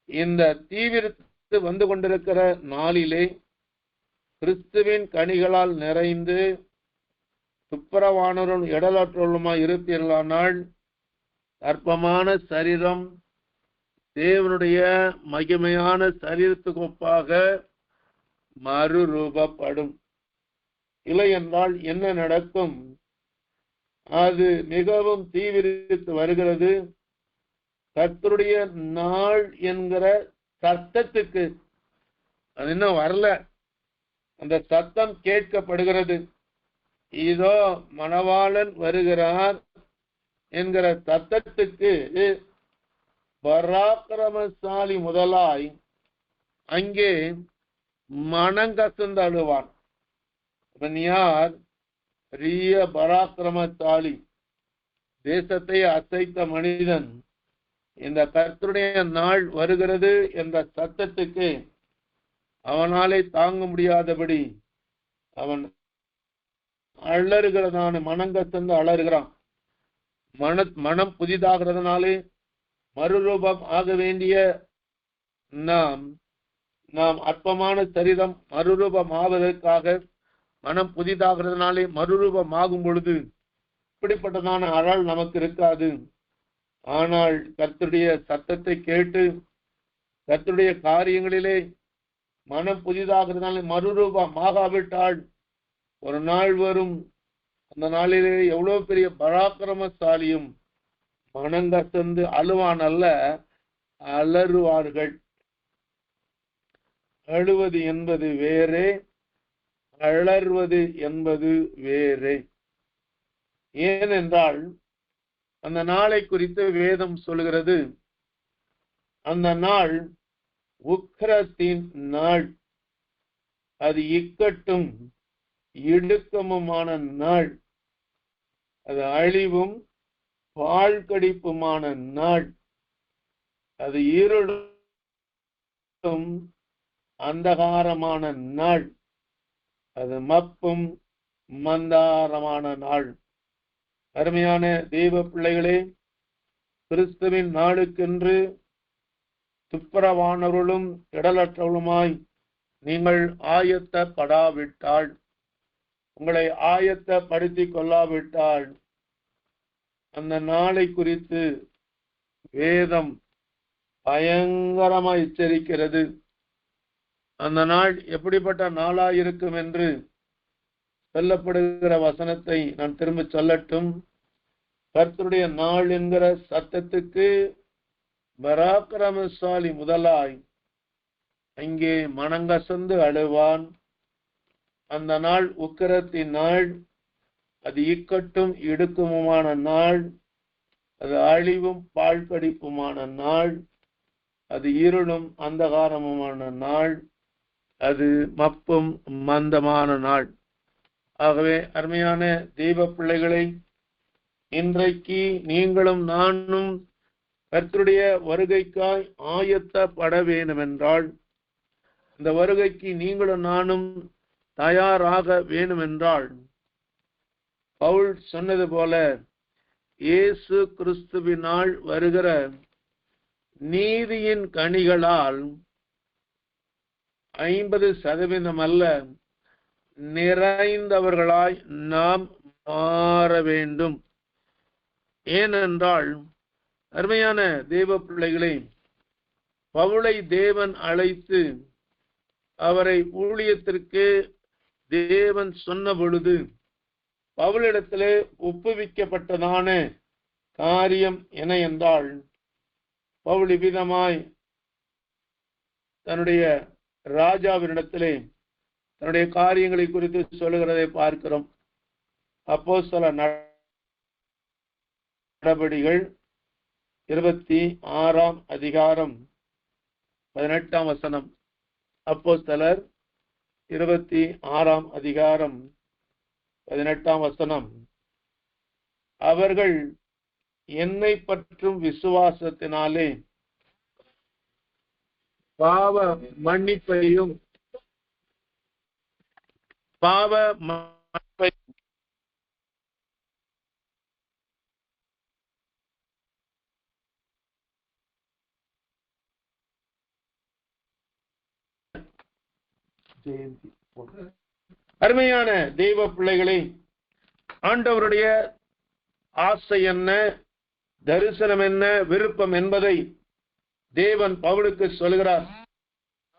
இந்த தீவிரித்து வந்து கொண்டிருக்கிற நாளிலே கிறிஸ்துவின் கனிகளால் நிறைந்து துப்புரவானவரும் இடலற்றவருமாய் இருப்பீர்களானால் அற்பமான சரீரம் தேவனுடைய மகிமையான சரீரத்துக்கு ஒப்பாக மறுரூபப்படும். இல்லை என்றால் என்ன நடக்கும்? அது மிகவும் தீவிரித்து வருகிறது. கர்த்தருடைய நாள் என்கிற சத்தத்துக்கு, அது இன்னும் வரல, அந்த சத்தம் கேட்கப்படுகிறது. இதோ மணவாளன் வருகிறார் என்கிற சத்தத்துக்கு பராக்கிரமசாலி முதலாய் அங்கே மனங்கசந்து அழுவான். யார்? பெரிய பராக்கிரமசாலி, தேசத்தை அசைத்த மனிதன். இந்த கர்த்தருடைய நாள் வருகிறது என்ற சத்தத்துக்கு அவனாலே தாங்க முடியாதபடி அவன் அலறுகிறதான, மனங்கசந்து அலறுகிறான். மனம் புதிதாகிறதுனாலே மறுரூபம் ஆக வேண்டிய நாம் அற்பமான சரீரம் மறுரூபம் ஆவதற்காக மனம் புதிதாகிறதுனாலே மறுரூபம் ஆகும் பொழுது இப்படிப்பட்டதான அழல் நமக்கு இருக்காது. ஆனால் கர்த்தருடைய சத்தத்தை கேட்டு கர்த்தருடைய காரியங்களிலே மனம் புதிதாகிறதுனாலே மறுரூபம் ஆகாவிட்டால் ஒரு நாள் வரும், அந்த நாளிலே எவ்வளவு பெரிய பராக்கிரமசாலியும் மனங்கசந்து அழுவான் அல்ல, அலறுவார்கள். அழுவது என்பது வேறே, அலறுவது என்பது வேறே. ஏனென்றால் அந்த நாளை குறித்து வேதம் சொல்கிறது, அந்த நாள் உக்கிரத்தின் நாள், அது இக்கட்டும் இடுக்கமுமான நாள், அது அழிவும் வாழ்கடிப்புமான நாள், அது இருளும் அந்தகாரமான நாள், அது மப்பும் மந்தாரமான நாள். அருமையான தெய்வ பிள்ளைகளே, கிறிஸ்துவின் நாளுக்கென்று துப்புரவானவர்களும் இடலற்றவர்களுமாய் நீங்கள் ஆயத்தப்படாவிட்டால், உங்களை ஆயத்தப்படுத்திக் கொள்ளாவிட்டால், அந்த நாளை குறித்து வேதம் பயங்கரமாய் எச்சரிக்கிறது. அந்த நாள் எப்படிப்பட்ட நாளாயிருக்கும் என்று சொல்லப்படுகிற வசனத்தை நான் திரும்ப சொல்லட்டும். கர்த்தருடைய நாள் என்கிற சத்தத்துக்கு பராக்கிரமசாலி முதலாய் அங்கே மனங்கசந்து அழுவான். அந்த நாள் உக்கிரத்தின் நாள், அது இக்கட்டும் இடுக்கமுமான நாள், அது அழிவும் பாழ்கடிப்புமான நாள், அது இருளும் அந்தகாரமுமான நாள், அது மப்பும் மந்தமான நாள். ஆகவே அருமையான தெய்வ பிள்ளைகளை, இன்றைக்கு நீங்களும் நானும் கர்த்தருடைய வருகைக்காய் ஆயத்தப்பட வேண்டுமென்றால், இந்த வருகைக்கு நீங்களும் நானும் தயாராக வேண்டுமென்றால், பவுல் சொன்னது போல இயேசு கிறிஸ்துவினால் வருகிற நீதியின் கனிகளால் 50% அல்ல, நிறைந்தவர்களாய் நாம் மாற வேண்டும். ஏனென்றால் அருமையான தேவ பிள்ளைகளே, பவுலை தேவன் அழைத்து அவரை ஊழியத்திற்கு தேவன் சொன்ன பொழுது பவுலிடத்திலே ஒப்புவிக்கப்பட்டதான காரியம் என என்றால், பவுல் விதமாய் தன்னுடைய ராஜாவினிடத்திலே தன்னுடைய காரியங்களை குறித்து சொல்லுகிறதை பார்க்கிறோம். அப்போஸ்தலர் நடபடிகள் 26 அதிகாரம் 18 வசனம். அப்போஸ்தலர் 26 அதிகாரம் 18 வசனம். அவர்கள் என்னை பற்றும் விசுவாசத்தினாலே பாவ மன்னிப்பையும் அருமையான தெய்வ பிள்ளைகளை, ஆண்டவருடைய ஆசை என்ன, தரிசனம் என்ன, விருப்பம் என்பதை தேவன் பவுலுக்கு சொல்கிறார்.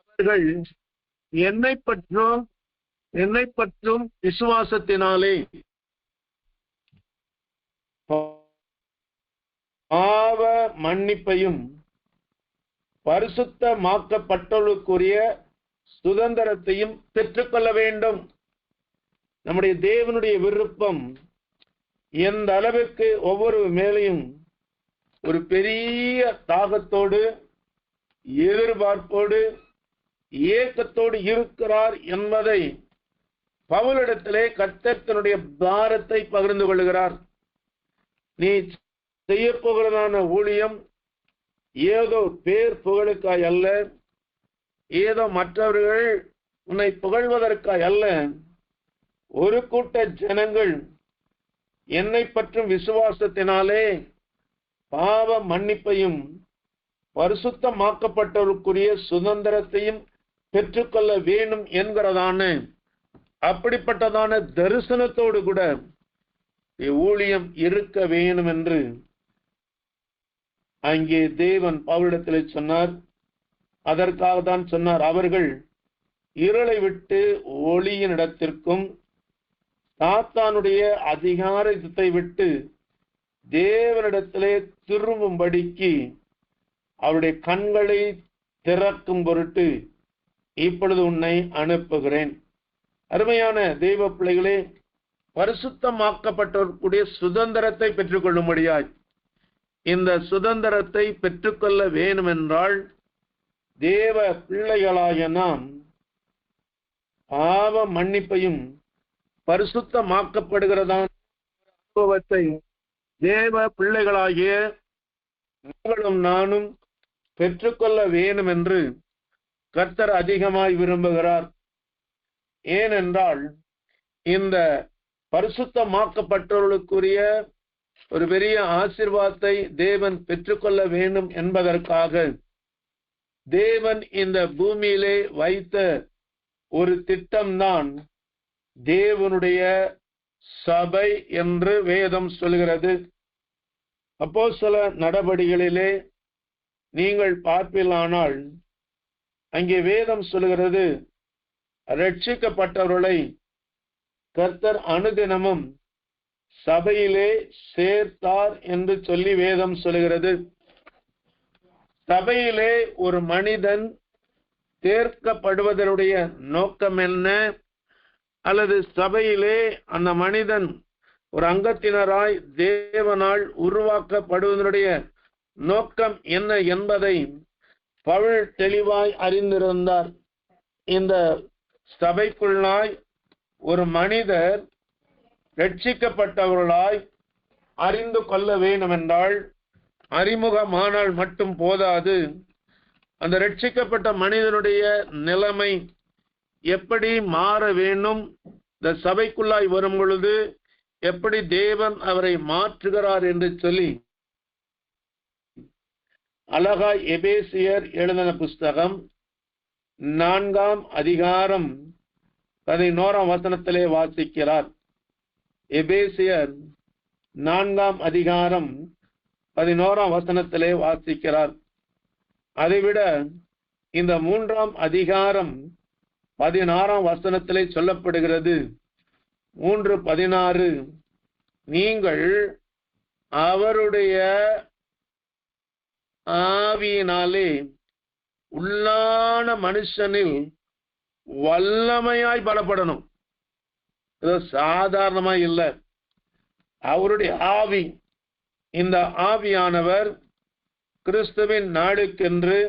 அவர்கள் என்னை பற்றும் விசுவாசத்தினாலே பாவ மன்னிப்பையும் பரிசுத்தமாக்கப்பட்டவர்களுக்குரிய சுதந்திரத்தையும் பெற்றுக்கொள்ள வேண்டும். நம்முடைய தேவனுடைய விருப்பம் எந்த அளவிற்கு ஒவ்வொரு மேலையும் ஒரு பெரிய தாகத்தோடு, எதிர்பார்ப்போடு, ஏக்கத்தோடு இருக்கிறார் என்பதை பவுலிடத்திலே கர்த்தர் தன்னுடைய பாரத்தை பகிர்ந்து கொள்கிறார். நீ செய்ய போகிறதான ஊழியம் ஏதோ பேர் புகழுக்காய் அல்ல, ஏதோ மற்றவர்கள் உன்னை புகழ்வதற்காய் அல்ல. ஒரு கூட்ட ஜனங்கள் என்னை பற்றும் விசுவாசத்தினாலே பாவ மன்னிப்பையும் பரிசுத்தமாக்கப்பட்டவருக்குரிய சுதந்திரத்தையும் பெற்றுக்கொள்ள வேண்டும் என்கிறதான அப்படிப்பட்டதான தரிசனத்தோடு கூட ஊழியம் இருக்க வேண்டும் என்று அங்கே தேவன் பவுலிடத்தில் சொன்னார். அதற்காக தான் சொன்னார், அவர்கள் இருளை விட்டு ஒளியின் இடத்திற்கும் சாத்தானுடைய அதிகாரத்தை விட்டு தேவனிடத்திலே திரும்பும்படிக்கு அவருடைய கண்களை திறக்கும் பொருட்டு இப்பொழுது உன்னை அனுப்புகிறேன். அருமையான தெய்வ பிள்ளைகளே, பரிசுத்தமாக்கப்பட்டவர்களுடைய சுதந்திரத்தை பெற்றுக்கொள்ளும்படியாய் இந்த சுதந்திரத்தை பெற்றுக்கொள்ள வேண்டும் என்றால் தேவ பிள்ளைகளாகிய நாம் பாவ மன்னிப்பையும் பரிசுத்தமாக்கப்படுகிறதான அனுபவத்தை தேவ பிள்ளைகளாகிய நீங்களும் நானும் பெற்றுக்கொள்ள வேண்டும் என்று கர்த்தர் அதிகமாய் விரும்புகிறார். ஏனென்றால் இந்த பரிசுத்தமாக்கப்பட்டவர்களுக்குரிய ஒரு பெரிய ஆசீர்வாதத்தை தேவன் பெற்றுக்கொள்ள வேண்டும் என்பதற்காக தேவன் இந்த பூமியிலே வைத்த ஒரு திட்டம்தான் தேவனுடைய சபை என்று வேதம் சொல்கிறது. அப்போஸ்தலர் நடபடிகளிலே நீங்கள் பார்ப்பீர்களானால் அங்கே வேதம் சொல்கிறது, ரட்சிக்கப்பட்டவர்களை கர்த்தர் அனுதினமும் சபையிலே சேர்த்தார் என்று சொல்லி வேதம் சொல்கிறது. சபையிலே ஒரு மனிதன் சேர்க்கப்படுவதனுடைய நோக்கம் என்ன, அல்லது சபையிலே அந்த மனிதன் ஒரு அங்கத்தினராய் தேவனால் உருவாக்கப்படுவதனுடைய நோக்கம் என்ன என்பதை பவுல் தெளிவாய் அறிந்திருந்தார். இந்த சபைக்குள்ளாய் ஒரு மனிதர் ரட்சிக்கப்பட்டவர்களாய் அறிந்து கொள்ள வேண்டும் என்றால் அறிமுகமானால் மட்டும் போதாது. அந்த ரட்சிக்கப்பட்ட மனிதனுடைய நிலைமை எப்படி மாற வேண்டும், இந்த சபைக்குள்ளாய் வரும் பொழுது எப்படி தேவன் அவரை மாற்றுகிறார் என்று சொல்லி அழகாய் எபேசியர் எழுதின புஸ்தகம் 4 அதிகாரம் 11 வசனத்திலே வாசிக்கிறார். எபேசியர் 4 அதிகாரம் 11 வசனத்திலே வாசிக்கிறார். அதைவிட இந்த 3 அதிகாரம் 16 வசனத்திலே சொல்லப்படுகிறது. 3:16, நீங்கள் அவருடைய ஆவியினாலே உள்ளான மனுஷனில் வல்லமையாய் பலப்படணும். இது சாதாரணமா இல்லை. அவருடைய ஆவி, இந்த ஆவியானவர் கிறிஸ்துவின் நாளுக்கென்று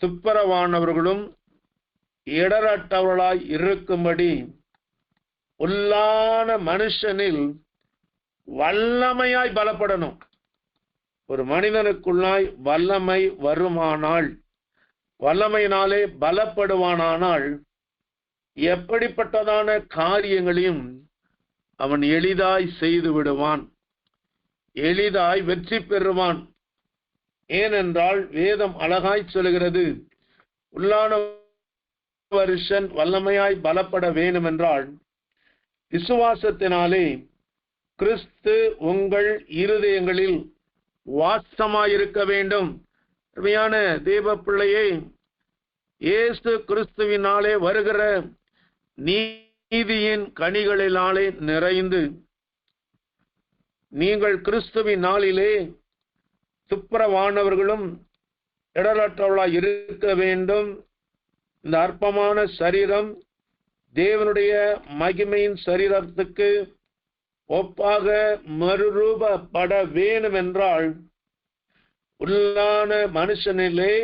துப்புரவானவர்களும் இடரட்டவர்களாய் இருக்கும்படி உள்ளான மனுஷனில் வல்லமையாய் பலப்படணும். ஒரு மனிதனுக்குள்ளாய் வல்லமை வருமானால், வல்லமையினாலே பலப்படுவானானால், எப்படிப்பட்டதான காரியங்களையும் அவன் எளிதாய் செய்து விடுவான், எளிதாய் வெற்றி பெறுவான். ஏனென்றால் வேதம் அழகாய் சொல்கிறது, உள்ளான மனுஷன் வல்லமையாய் பலப்பட வேண்டும் என்றால் விசுவாசத்தினாலே கிறிஸ்து உங்கள் இருதயங்களில் வாசமாயிருக்க வேண்டும். அருமையான தேவ பிள்ளையே, இயேசு கிறிஸ்துவினாலே வருகிற நீதியின் கனிகளினாலே நிறைந்து நீங்கள் கிறிஸ்துவின் நாளிலே துப்புரவானவர்களும் இடரற்றவர்களாய் இருக்க வேண்டும். இந்த அற்பமான சரீரம் தேவனுடைய மகிமையின் சரீரத்துக்கு ஒப்பாக மறுரூபப்பட வேண்டும் என்றால் உள்ளான மனுஷனிலே,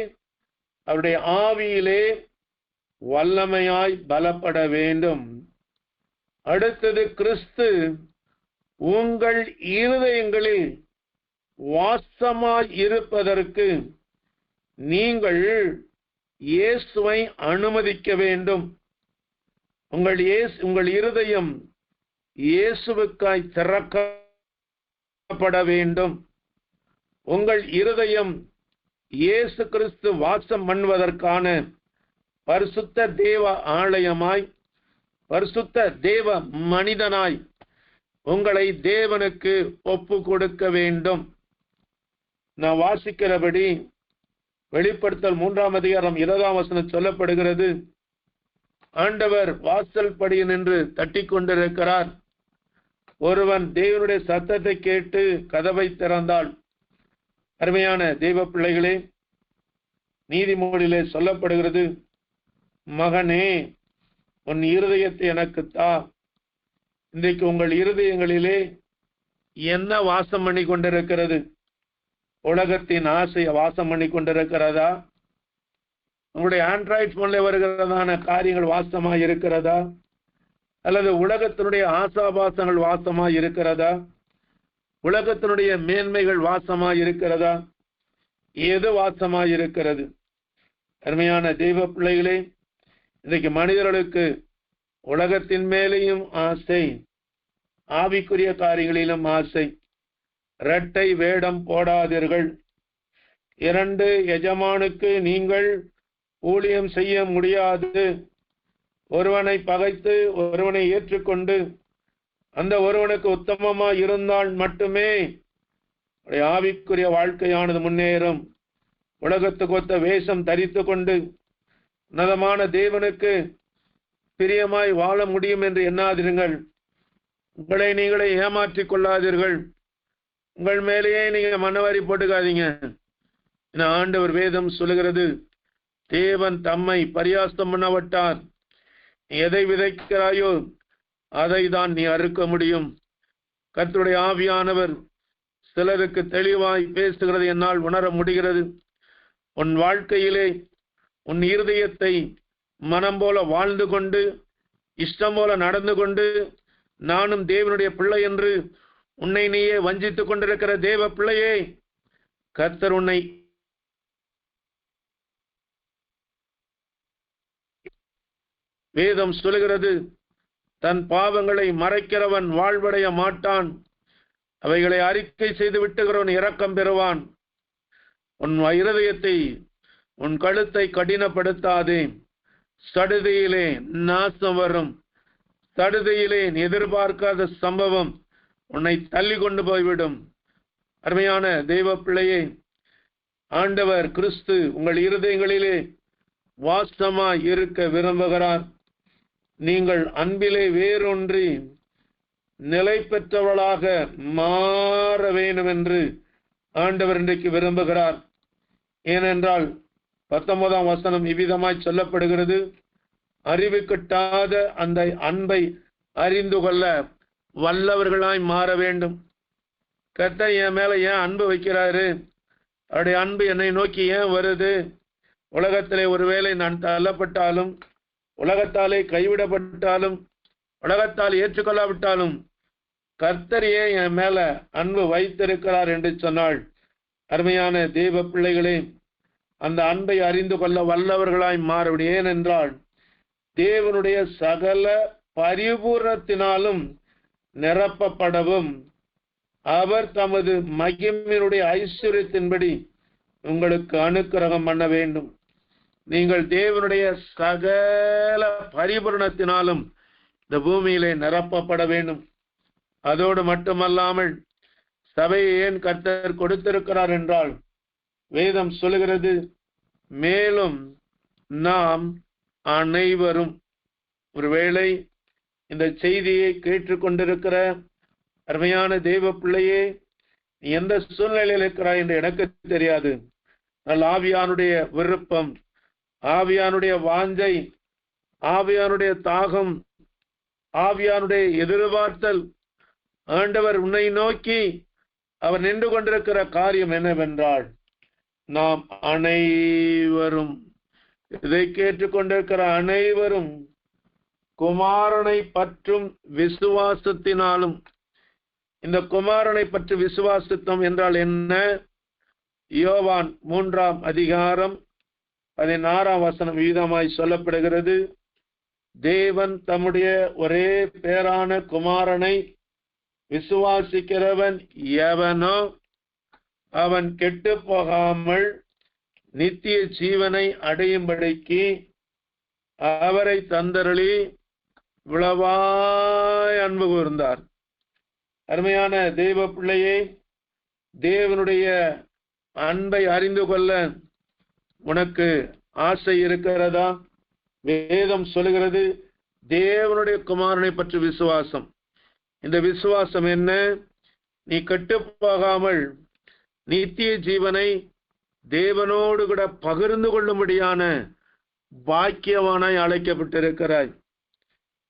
அவருடைய ஆவியிலே வல்லமையாய் பலப்பட வேண்டும். அடுத்தது, கிறிஸ்து உங்கள் இருதயங்களில் வாசமாய் இருப்பதற்கு நீங்கள் இயேசுவை அனுமதிக்க வேண்டும். உங்கள் இருதயம் இயேசுவுக்காய் திறக்கப்பட வேண்டும். உங்கள் இருதயம் இயேசு கிறிஸ்து வாசம் பண்ணுவதற்கான பரிசுத்த தேவ ஆலயமாய், பரிசுத்த தேவ மனிதனாய் உங்களை தேவனுக்கு ஒப்பு கொடுக்க வேண்டும். நான் வாசிக்கிறபடி வெளிப்படுத்தல் 3ஆம் அதிகாரம் 20ஆம் வசனம் சொல்லப்படுகிறது, ஆண்டவர் வாசல் படி நின்று தட்டி கொண்டிருக்கிறார். ஒருவன் தேவனுடைய சத்தத்தை கேட்டு கதவை திறந்தால். அருமையான தெய்வ பிள்ளைகளே, நீதிமொழியிலே சொல்லப்படுகிறது, மகனே உன் இருதயத்தை எனக்கு தா. இன்றைக்கு உங்கள் இருதயங்களிலே என்ன வாசம் பண்ணி கொண்டிருக்கிறது? உலகத்தின் ஆசையை வாசம் பண்ணி கொண்டிருக்கிறதா? உங்களுடைய ஆண்ட்ராய்ட் போன்ல வருகிறதான காரியங்கள் வாசமாய் இருக்கிறதா? அல்லது உலகத்தினுடைய ஆசாபாசங்கள் வாசமாய் இருக்கிறதா? உலகத்தினுடைய மேன்மைகள் வாசமாய் இருக்கிறதா? எது வாசமாய் இருக்கிறது? அருமையான தெய்வ பிள்ளைகளே, இன்றைக்கு மனிதர்களுக்கு உலகத்தின் மேலேயும் ஆசை, ஆவிக்குரிய காரியங்களிலும் ஆசை. இரட்டை வேடம் போடாதீர்கள். 2 எஜமானுக்கு நீங்கள் ஊழியம் செய்ய முடியாது. ஒருவனை பகைத்து ஒருவனை ஏற்றுக்கொண்டு அந்த ஒருவனுக்கு உத்தமமாய் இருந்தால் மட்டுமே ஆவிக்குரிய வாழ்க்கையானது முன்னேறும். உலகத்துக்கு ஒத்த வேஷம் தரித்து கொண்டு உன்னதமான தேவனுக்கு பிரியமாய் வாழ முடியும் என்று எண்ணாதீர்கள். உங்களை நீங்களே ஏமாற்றிக் கொள்ளாதீர்கள். உங்கள் மேலேயே நீங்க மனவாரி போட்டுக்காதீங்க. ஆண்டவர் வேதம் சொல்லுகிறது, தேவன் தம்மை பரியாசம் பண்ணப்பட்டார். நீ எதை விதைக்கிறாயோ அதை தான் நீ அறுக்க முடியும். கர்த்தருடைய ஆவியானவர் சிலருக்கு தெளிவாய் பேசுகிறது என்னால் உணர முடிகிறது. உன் வாழ்க்கையிலே உன் இருதயத்தை மனம் போல வாழ்ந்து கொண்டு, இஷ்டம் போல நடந்து கொண்டு, நானும் தேவனுடைய பிள்ளை என்று உன்னை நீயே வஞ்சித்துக் கொண்டிருக்கிற தேவ பிள்ளையே, கர்த்தர் உன்னை வேதம் சொல்லுகிறது, தன் பாவங்களை மறைக்கிறவன் வாழ்வடைய மாட்டான், அவைகளை அறிக்கை செய்து விட்டுகிறவன் இரக்கம் பெறுவான். உன் இருதயத்தை, உன் கழுத்தை கடினப்படுத்தாதே. சடுதியிலே நாசம் வரும். சடுதியிலே எதிர்பார்க்காத சம்பவம் உன்னை தள்ளி கொண்டு போய்விடும். அருமையான தெய்வ பிள்ளையே, ஆண்டவர் கிறிஸ்து உங்கள் இருதயங்களிலே வாசமாய் இருக்க விரும்புகிறார். நீங்கள் அன்பிலே வேரொன்றி நிலை பெற்றவளாக மாற வேண்டும் என்று ஆண்டவர் இன்றைக்கு விரும்புகிறார். ஏனென்றால் 19ஆம் வசனம் இவ்விதமாய் சொல்லப்படுகிறது. அறிவு கட்டாத அந்த அன்பை அறிந்து கொள்ள வல்லவர்களாய் மாற வேண்டும். கர்த்தர் என் மேல ஏன் அன்பு வைக்கிறாரு? அவருடைய அன்பு என்னை நோக்கி ஏன் வருது? உலகத்திலே ஒருவேளை நான் தள்ளப்பட்டாலும், உலகத்தாலே கைவிடப்பட்டாலும், உலகத்தால் ஏற்றுக்கொள்ளாவிட்டாலும் கர்த்தர் ஏன் என் மேல அன்பு வைத்திருக்கிறார் என்று சொன்னாள். அருமையான தேவ பிள்ளைகளே, அந்த அன்பை அறிந்து கொள்ள வல்லவர்களாய் மாறுவது. ஏனென்றால் தேவனுடைய சகல பரிபூரணத்தினாலும் நிரப்பப்படவும் அவர் தமது மகிமையினுடைய ஐஸ்வர்யத்தின்படி உங்களுக்கு அனுக்கிரகம் பண்ண வேண்டும். நீங்கள் தேவனுடைய சகல பரிபூரணத்தினாலும் இந்த பூமியிலே நிரப்பப்பட வேண்டும். அதோடு மட்டுமல்லாமல் சபையை ஏன் கர்த்தர் கொடுத்திருக்கிறார் என்றால், வேதம் சொல்லுகிறது, மேலும் நாம் அனைவரும், ஒருவேளை இந்த செய்தியை கேட்டுக்கொண்டிருக்கிற அருமையான தேவ பிள்ளையே, நீ எந்த சூழ்நிலையில் இருக்கிறாய் என்று எனக்கு தெரியாது. ஆவியானுடைய விருப்பம், ஆவியானுடைய வாஞ்சை, ஆவியானுடைய தாகம், ஆவியானுடைய எதிர்பார்த்தல், ஆண்டவர் உன்னை நோக்கி அவர் நின்று கொண்டிருக்கிற காரியம் என்னவென்றால், நாம் அனைவரும், இதை கேட்டுக்கொண்டிருக்கிற அனைவரும் குமாரனை பற்றும் விசுவாசத்தினாலும். இந்த குமாரனை பற்றி விசுவாசித்தோம் என்றால் என்ன? யோவான் 3ஆம் அதிகாரம் 16ஆம் வசனம் வீதமாய் சொல்லப்படுகிறது. தேவன் தம்முடைய ஒரே பேரான குமாரனை விசுவாசிக்கிறவன் எவனோ அவன் கெட்டு போகாமல் நித்திய ஜீவனை அடையும்படிக்கு அவரை தந்தருளி விளவாய் அன்பு கூர்ந்தார். அருமையான தேவ பிள்ளையே, தேவனுடைய அன்பை அறிந்து கொள்ள உனக்கு ஆசை இருக்கிறதா? வேதம் சொல்லுகிறது, தேவனுடைய குமாரனை பற்றி விசுவாசம். இந்த விசுவாசம் என்ன? நீ கெட்டு போகாமல் நித்திய ஜீவனை தேவனோடு கூட பகிர்ந்து கொள்ளும்படியான பாக்கியவானாய் அழைக்கப்பட்டிருக்கிறாய்.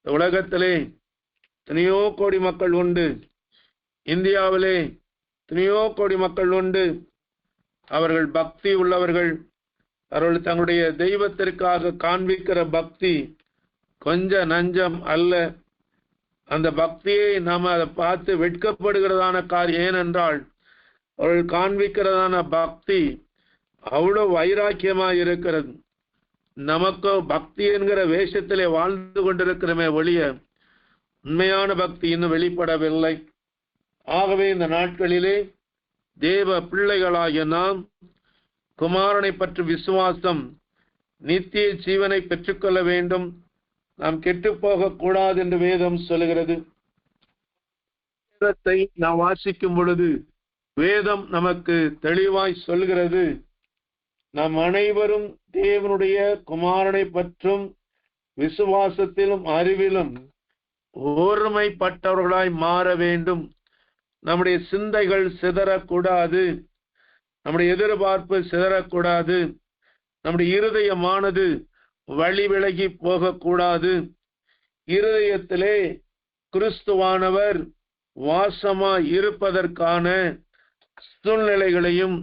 உலகத்திலே எத்தனையோ கோடி மக்கள் உண்டு. இந்தியாவிலே எத்தனையோ கோடி மக்கள் உண்டு. அவர்கள் பக்தி உள்ளவர்கள். அவர்கள் தங்களுடைய தெய்வத்திற்காக காண்பிக்கிற பக்தி கொஞ்ச நஞ்சம் அல்ல. அந்த பக்தியை நாம் அதை பார்த்து வெட்கப்படுகிறதான காரியம். ஏனென்றால் அவர்கள் காண்பிக்கிறதான பக்தி அவ்வளவு வைராக்கியமாக இருக்கிறது. நமக்கு பக்தி என்கிற வேஷத்திலே வாழ்ந்து கொண்டிருக்கிறமே ஒழிய உண்மையான பக்தி இன்னும் வெளிப்படவில்லை. ஆகவே இந்த நாட்களிலே தேவ பிள்ளைகளாகிய நாம் குமாரனை பற்றி விசுவாசம், நித்திய ஜீவனை பெற்றுக்கொள்ள வேண்டும். நாம் கெட்டு போக கூடாது என்று வேதம் சொல்லுகிறது. வேதத்தை நாம் வாசிக்கும் பொழுது வேதம் நமக்கு தெளிவாய் சொல்கிறது, நாம் அனைவரும் தேவனுடைய குமாரனை பற்றும் விசுவாசத்திலும் அறிவிலும் ஒருமைப்பட்டவர்களாய் மாற வேண்டும். நம்முடைய சிந்தைகள் சிதறக்கூடாது, நம்முடைய எதிர்பார்ப்பு சிதறக்கூடாது, நம்முடைய இருதயமானது வழி விலகி போகக்கூடாது. இருதயத்திலே கிறிஸ்துவானவர் வாசமாய் இருப்பதற்கான சூழ்நிலைகளையும்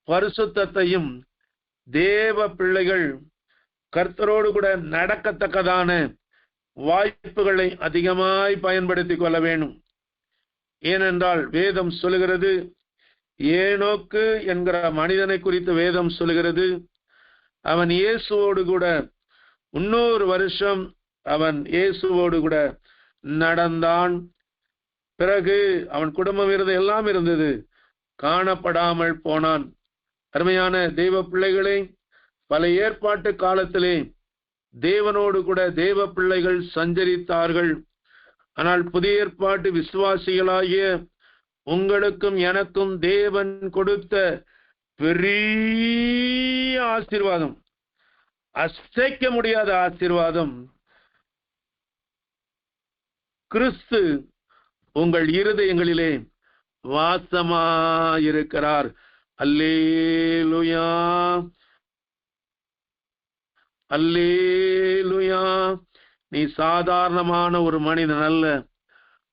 பரிசுத்தத்தையும் தேவ பிள்ளைகள் கர்த்தரோடு கூட நடக்கத்தக்கதான வாய்ப்புகளை அதிகமாய் பயன்படுத்திக் கொள்ள வேண்டும். ஏனென்றால் வேதம் சொல்லுகிறது, ஏனோக்கு என்கிற மனிதனை குறித்து வேதம் சொல்லுகிறது, அவன் இயேசுவோடு கூட 300 வருஷம் அவன் இயேசுவோடு கூட நடந்தான். பிறகு அவன் குடும்பம் இருந்தது, எல்லாம் இருந்தது, காணப்படாமல் போனான். அருமையான தெய்வ பிள்ளைகளே, பல ஏற்பாட்டு காலத்திலே தேவனோடு கூட தேவ பிள்ளைகள் சஞ்சரித்தார்கள். ஆனால் புதிய ஏற்பாட்டு விசுவாசிகளாகிய உங்களுக்கும் எனக்கும் தேவன் கொடுத்த பெரிய ஆசீர்வாதம், அசைக்க முடியாத ஆசீர்வாதம், கிறிஸ்து உங்கள் இருதயங்களிலே வாசமாயிருக்கிறார். அல்லேலூயா. அல்லேலூயா. நீ சாதாரணமான ஒரு மனிதன் அல்ல.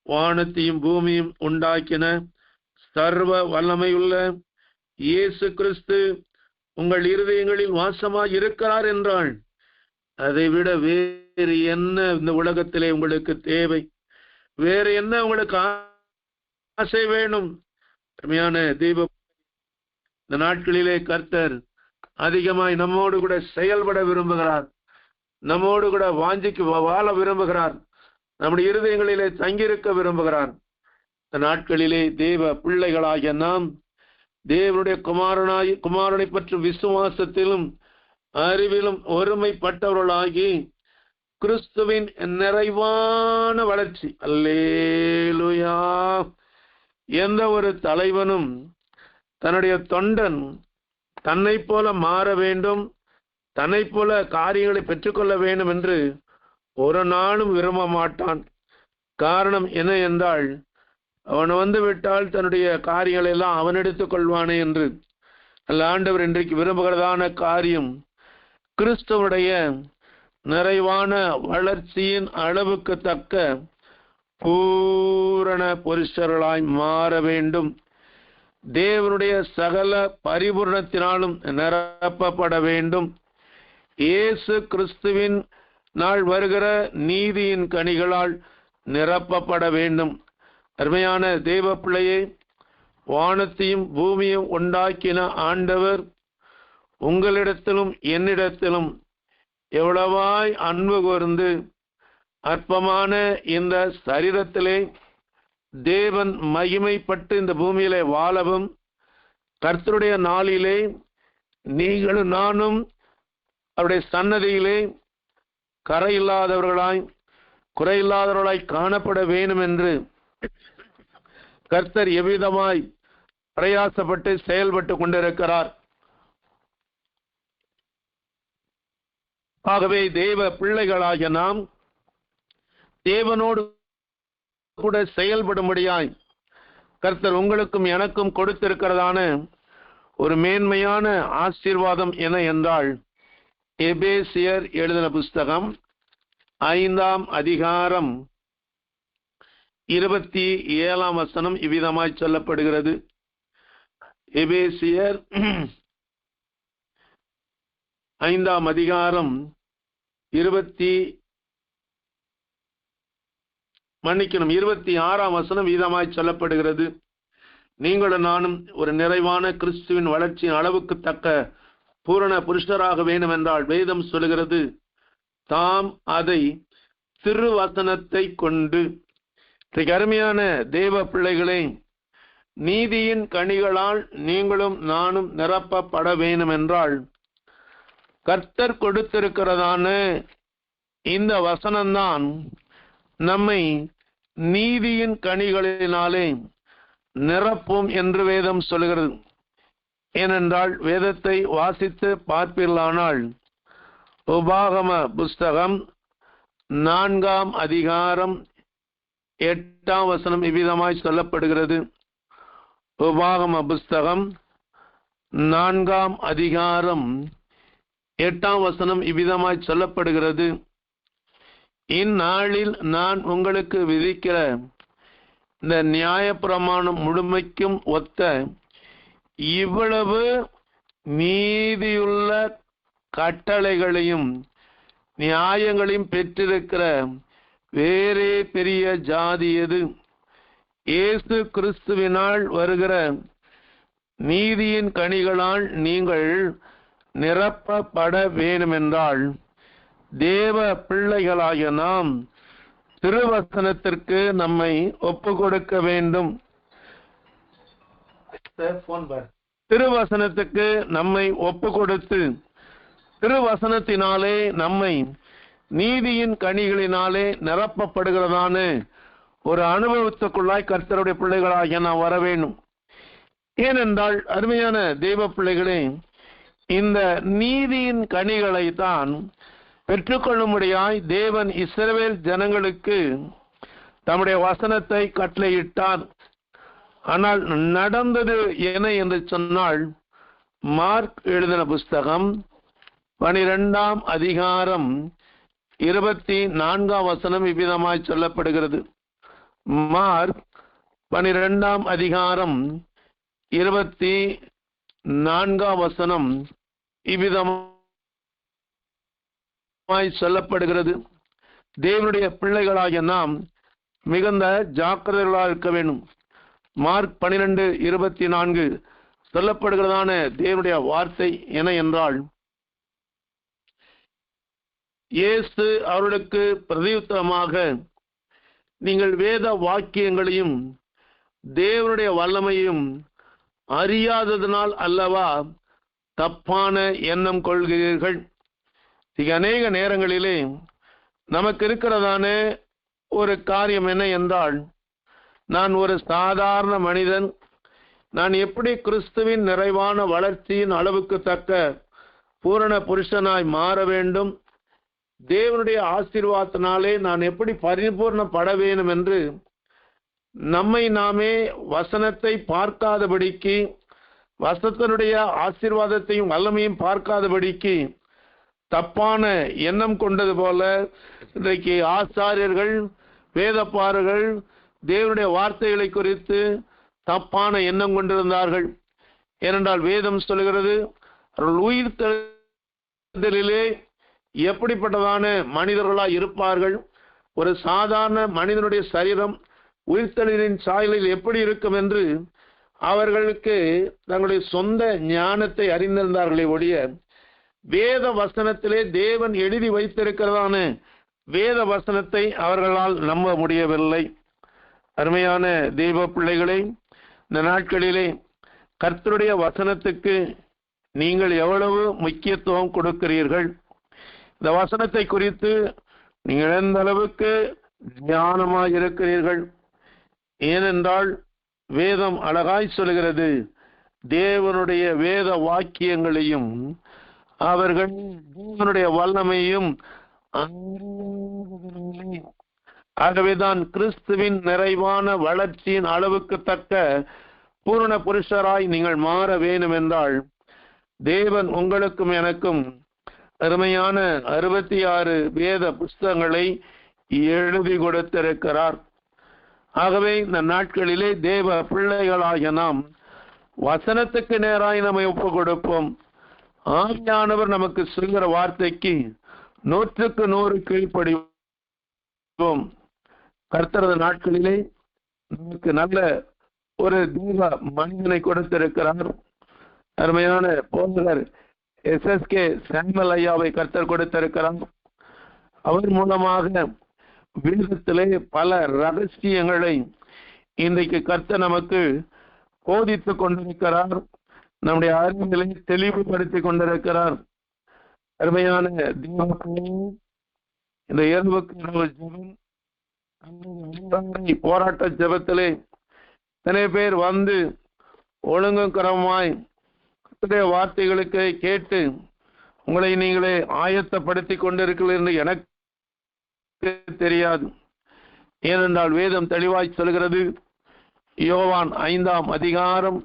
வானத்தையும் பூமியும் உண்டாக்கின சர்வ வல்லமையுள்ள இயேசு கிறிஸ்து உங்கள் இருதயங்களில் வாசமாய் இருக்கிறார் என்றால் அதை விட வேறு என்ன இந்த உலகத்திலே உங்களுக்கு தேவை? வேறு என்ன உங்களுக்கு ஆசை வேணும்? அருமையான தெய்வ, இந்த நாட்களிலே கர்த்தர் அதிகமாய் நம்மோடு கூட செயல்பட விரும்புகிறார். நம்மோடு கூட வாஞ்சிக்கு வாழ விரும்புகிறார். நம்முடைய இருதயங்களிலே தங்கியிருக்க விரும்புகிறார். இந்த நாட்களிலே தேவ பிள்ளைகளாகிய நாம் தேவனுடைய குமாரனை பற்றி விசுவாசத்திலும் அறிவிலும் ஒருமைப்பட்டவர்களாகி கிறிஸ்துவின் நிறைவான வளர்ச்சி. அல்லேலூயா. எந்த ஒரு தலைவனும் தன்னுடைய தொண்டன் தன்னை போல மாற வேண்டும், தன்னை போல காரியங்களை பெற்றுக்கொள்ள வேண்டும் என்று ஒரு நாளும் விரும்ப மாட்டான். காரணம் என்ன என்றால், அவன் வந்து விட்டால் தன்னுடைய காரியங்களை எல்லாம் அவன் எடுத்துக் கொள்வானே என்று. அல்ல, ஆண்டவர் இன்றைக்கு விரும்புகிறதான காரியம் கிறிஸ்துவுடைய நிறைவான வளர்ச்சியின் அளவுக்கு தக்க பூரண புருஷர்களாய் மாற வேண்டும். தேவனுடைய சகல பரிபூரணத்தினாலும் நிரப்பப்பட வேண்டும். இயேசு கிறிஸ்துவின் நாள் வருகிற நீதியின் கனிகளால் நிரப்பப்பட வேண்டும். அருமையான தேவ பிள்ளையே, வானத்தையும் பூமியும் உண்டாக்கின ஆண்டவர் உங்களிடத்திலும் என்னிடத்திலும் எவ்வளவாய் அன்பு கூர்ந்து அற்பமான இந்த சரீரத்திலே தேவன் மகிமைப்பட்டு இந்த பூமியிலே வாழவும், கர்த்தருடைய நாளிலே நீங்களும் நானும் அவருடைய சன்னதியிலே கரையில்லாதவர்களாய் குறையில்லாதவர்களாய் காணப்பட வேண்டும் என்று கர்த்தர் எவ்விதமாய் பிரயாசப்பட்டு செயல்பட்டு கொண்டிருக்கிறார். ஆகவே தேவ பிள்ளைகளாகிய நாம் தேவனோடு கூட செயல்படும்படியாய் கர்த்தர் உங்களுக்கும் எனக்கும் கொடுத்திருக்கிறதான ஒரு மேன்மையான ஆசீர்வாதம் என்ன என்றால், எபேசியர் எழுதின புஸ்தகம் 5ஆம் அதிகாரம் 27ஆம் வசனம் இவ்விதமாய் சொல்லப்படுகிறது. எபேசியர் 5ஆம் அதிகாரம் 26ஆம் வசனம் வீதமாய் சொல்லப்படுகிறது. நீங்களும் நானும் ஒரு நிறைவான கிறிஸ்துவின் வளர்ச்சியின் அளவுக்கு தக்க பூரண புருஷராக வேண்டும் என்றால் வேதம் சொல்கிறது, தாம் அதை திருவசனத்தை கொண்டு. அருமையான தேவ பிள்ளைகளே, நீதியின் கனிகளால் நீங்களும் நானும் நிரப்பப்பட வேண்டும் என்றால் கர்த்தர் கொடுத்திருக்கிறதான இந்த வசனம்தான் நம்மை நீதியின் கனிகளினாலே நிரப்பும் என்று வேதம் சொல்கிறது. ஏனென்றால் வேதத்தை வாசித்து பார்ப்பீர்களானால் உபாகம புஸ்தகம் 4ஆம் அதிகாரம் 8ஆம் வசனம் இவ்விதமாய் சொல்லப்படுகிறது. உபாகம புஸ்தகம் 4ஆம் அதிகாரம் 8ஆம் வசனம் இவ்விதமாய் சொல்லப்படுகிறது. இந்நாளில் நான் உங்களுக்கு விதிக்கிற இந்த நியாயப்பிரமாணம் முழுமைக்கும் ஒத்த இவ்வளவு நீதியுள்ள கட்டளைகளையும் நியாயங்களையும் பெற்றிருக்கிற வேறே பெரிய ஜாதி எது? இயேசு கிறிஸ்துவினால் வருகிற நீதியின் கனிகளால் நீங்கள் நிரப்பப்பட வேண்டுமென்றால் தேவ பிள்ளைகளாகிய நாம் திருவசனத்திற்கு நம்மை ஒப்பு கொடுக்க வேண்டும். திருவசனத்துக்கு நம்மை ஒப்பு கொடுத்து திருவசனத்தினாலே நம்மை நீதியின் கனிகளினாலே நிரப்பப்படுகிறதான ஒரு அனுபவத்துக்குள்ளாய் கர்த்தருடைய பிள்ளைகளாகிய நாம் வர வேண்டும். ஏனென்றால் அருமையான தேவ பிள்ளைகளே, இந்த நீதியின் கனிகளை தான் பெற்றுக்கொள்ளும்படியாய் தேவன் இஸ்ரவேல் ஜனங்களுக்கு தம்முடைய வசனத்தை கட்டளையிட்டார். ஆனால் நடந்தது என்ன என்று சொன்னால், மார்க் எழுதின புஸ்தகம் 12ஆம் அதிகாரம் 24ஆம் வசனம் இவ்விதமாய் சொல்லப்படுகிறது. மார்க் 12ஆம் அதிகாரம் 24ஆம் வசனம் இவ்விதமாய் சொல்லப்படுகிறது. தேவனுடைய பிள்ளைகளாகிய நாம் மிகுந்த ஜாக்கிரதைகளாக இருக்க வேண்டும். மார்க் 12:24 சொல்லப்படுகிறதான தேவனுடைய வார்த்தை என என்றால், இயேசு அவர்களுக்கு பிரதியுத்தரமாக, நீங்கள் வேத வாக்கியங்களையும் தேவனுடைய வல்லமையும் அறியாததனால் அல்லவா தப்பான எண்ணம் கொள்கிறீர்கள். அநேக நேரங்களிலே நமக்கு இருக்கிறதான ஒரு காரியம் என்ன என்றால், நான் ஒரு சாதாரண மனிதன், நான் எப்படி கிறிஸ்துவின் நிறைவான வளர்ச்சியின் அளவுக்கு தக்க பூரண புருஷனாய் மாற வேண்டும், தேவனுடைய ஆசீர்வாதத்தினாலே நான் எப்படி பரிபூர்ணப்பட வேண்டும் என்று நம்மை நாமே வசனத்தை பார்க்காதபடிக்கு, வசனத்தினுடைய ஆசீர்வாதத்தையும் வல்லமையும் பார்க்காதபடிக்கு தப்பான எண்ணம் கொண்டது போல இன்றைக்கு ஆசாரியர்கள், வேதப்பாரர்கள் தேவனுடைய வார்த்தைகளை குறித்து தப்பான எண்ணம் கொண்டிருந்தார்கள். ஏனென்றால் வேதம் சொல்கிறது, அவர்கள் உயிர்த்தெழுதலிலே எப்படிப்பட்டதான மனிதர்களாய் இருப்பார்கள், ஒரு சாதாரண மனிதனுடைய சரீரம் உயிர்த்தெழுதலின் சாயலில் எப்படி இருக்கும் என்று அவர்களுக்கு தங்களுடைய சொந்த ஞானத்தை அறிந்திருந்தார்களே ஒழிய, வேத வசனத்திலே தேவன் எழுதி வைத்திருக்கிறதான வேத வசனத்தை அவர்களால் நம்ப முடியவில்லை. அருமையான தெய்வ பிள்ளைகளை, இந்த நாட்களிலே கர்த்தருடைய வசனத்துக்கு நீங்கள் எவ்வளவு முக்கியத்துவம் கொடுக்கிறீர்கள்? இந்த வசனத்தை குறித்து நீங்கள் எந்த அளவுக்கு தியானமாக இருக்கிறீர்கள்? ஏனென்றால் வேதம் அழகாய் சொல்கிறது, தேவனுடைய வேத வாக்கியங்களையும் அவர்கள் தேவனுடைய வல்லமையும் ஆகவேதான் கிறிஸ்துவின் நிறைவான வளர்ச்சியின் அளவுக்கு தக்க பூரண புருஷராய் நீங்கள் மாற வேண்டும் என்றால், தேவன் உங்களுக்கும் எனக்கும் அருமையான 66 வேத புஸ்தகங்களை எழுதி கொடுத்திருக்கிறார். ஆகவே இந்த நாட்களிலே தேவ பிள்ளைகளாகிய நாம் வசனத்துக்கு நேராய் நம்மை ஒப்பு கொடுப்போம். ஆவியானவர் நமக்கு சொல்கிற வார்த்தைக்கு 100க்கு 100 கீழ்ப்படிவோம். கர்த்தரது நாட்களிலே நமக்கு நல்ல ஒரு தேவ மனிதனை கொடுத்திருக்கிறார். அருமையான போதகர் SSK சாமுவேல் ஐயாவை கர்த்தர் கொடுத்திருக்கிறார். அவர் மூலமாக வேதத்திலே பல ரகசியங்களை இன்றைக்கு கர்த்தர் நமக்கு போதித்துக் கொண்டிருக்கிறார். நம்முடைய அறிவுகளை தெளிவுபடுத்திக் கொண்டிருக்கிறார். அருமையான தேவனே, இந்த இரவுக்கு இரவு ஜெபம், போராட்ட ஜெபத்திலே நிறைய பேர் வந்து ஒழுங்கும் கிரமமாய் கர்த்தருடைய வார்த்தைகளுக்கு கேட்டு உங்களை நீங்களே ஆயத்தப்படுத்தி கொண்டிருக்கிறீர்கள் என்று எனக்கு தெரியாது. ஏனென்றால் வேதம் தெளிவாய் சொல்கிறது, யோவான் 5ஆம் அதிகாரம்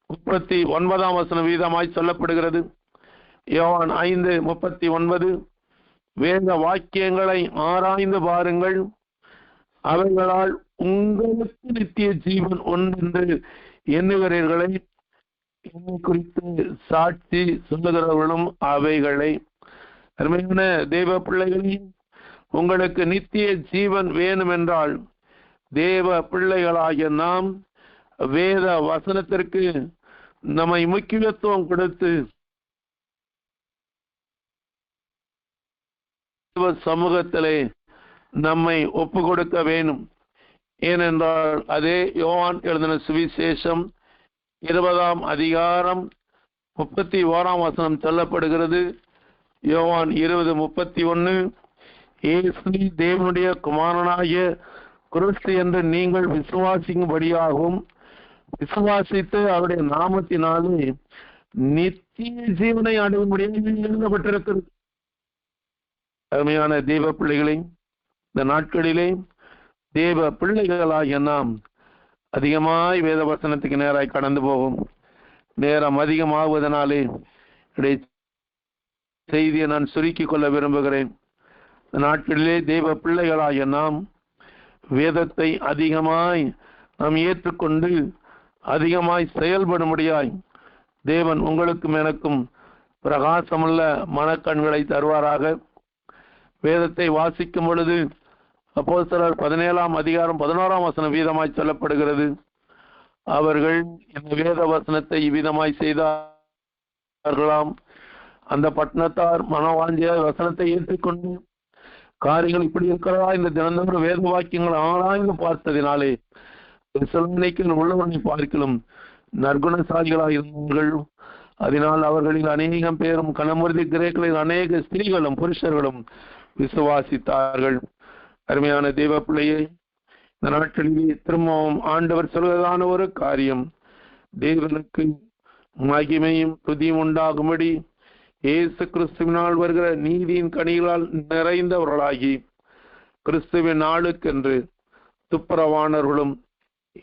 39ஆம் வசனம் வீதமாய் சொல்லப்படுகிறது. யோவான் 5:39, வேத வாக்கியங்களை ஆராய்ந்து பாருங்கள், அவைகளால் உங்களுக்கு நித்திய ஜீவன் ஒன்றென்று எண்ணுகிறீர்களை, என்னை குறித்து சாட்சி சொல்லுகிறவர்களும் அவைகளை. அருமையான தேவ பிள்ளைகளே, உங்களுக்கு நித்திய ஜீவன் வேணும் என்றால் தேவ பிள்ளைகளாகிய நாம் வேத வசனத்திற்கு நம்மை முக்கியத்துவம் கொடுத்து சமூகத்திலே நம்மை ஒப்பு கொடுக்க வேண்டும். ஏனென்றால் அதே யோவான் எழுதின சுவிசேஷம் 20ஆம் அதிகாரம் 31ஆம் வசனம் சொல்லப்படுகிறது. யோவான் 20:31, இயேசு தேவனுடைய குமாரனாகிய கிறிஸ்து என்று நீங்கள் விசுவாசிக்கும்படியாகவும் விசுவாசித்து அவருடைய நாமத்தினாலே நித்திய ஜீவனை அடையும்படியாக எழுதப்பட்டிருக்கிறது. அருமையான தேவ பிள்ளைகளை, இந்த நாட்களிலே தேவ பிள்ளைகளாகிய நாம் அதிகமாய் வேத வசனத்துக்கு நேராய் கடந்து போகும் நேரம் அதிகமாகுவதனாலே செய்தியை நான் சுருக்கிக் கொள்ள விரும்புகிறேன். இந்த நாட்களிலே தெய்வ பிள்ளைகளாகிய நாம் வேதத்தை அதிகமாய் நாம் ஏற்றுக்கொண்டு அதிகமாய் செயல்படும்படியாய் தேவன் உங்களுக்கும் எனக்கும் பிரகாசமுள்ள மனக்கண்களை தருவாராக. வேதத்தை வாசிக்கும் பொழுது அப்போஸ்தலர் 17ஆம் அதிகாரம் 11ஆம் வசனம் வீதமாய் சொல்லப்படுகிறது. அவர்கள் இந்த வேத வசனத்தை இவ்விதமாய் செய்தார்களாம். அந்த பட்டணத்தார் மனவாஞ்சிய வசனத்தை ஏற்றுக்கொண்டு காரியங்கள் இப்படி இருக்கிறதா இந்த தினந்தோறும் வேத வாக்கியங்கள் ஆராய்ந்து பார்த்ததினாலே உள்ளவனை பார்க்கலும் நற்குணசாலிகளாக இருந்தார்கள். அதனால் அவர்களில் அநேகம் பேரும் கனமுறுதி கிரேக்களில் அநேக ஸ்திரீகளும் புருஷர்களும் விசுவாசித்தார்கள். அருமையான தெய்வ பிள்ளையே, இந்த நாட்களிலே திரும்பவும் ஆண்டவர் சொல்வதான ஒரு காரியம், தேவனுக்கு மகிமையும் துதியும் உண்டாகும்படி இயேசு கிறிஸ்துவினால் வருகிற நீதியின் கனிகளால் நிறைந்தவர்களாகி கிறிஸ்துவின் நாளுக்கென்று துப்புரவானவர்களும்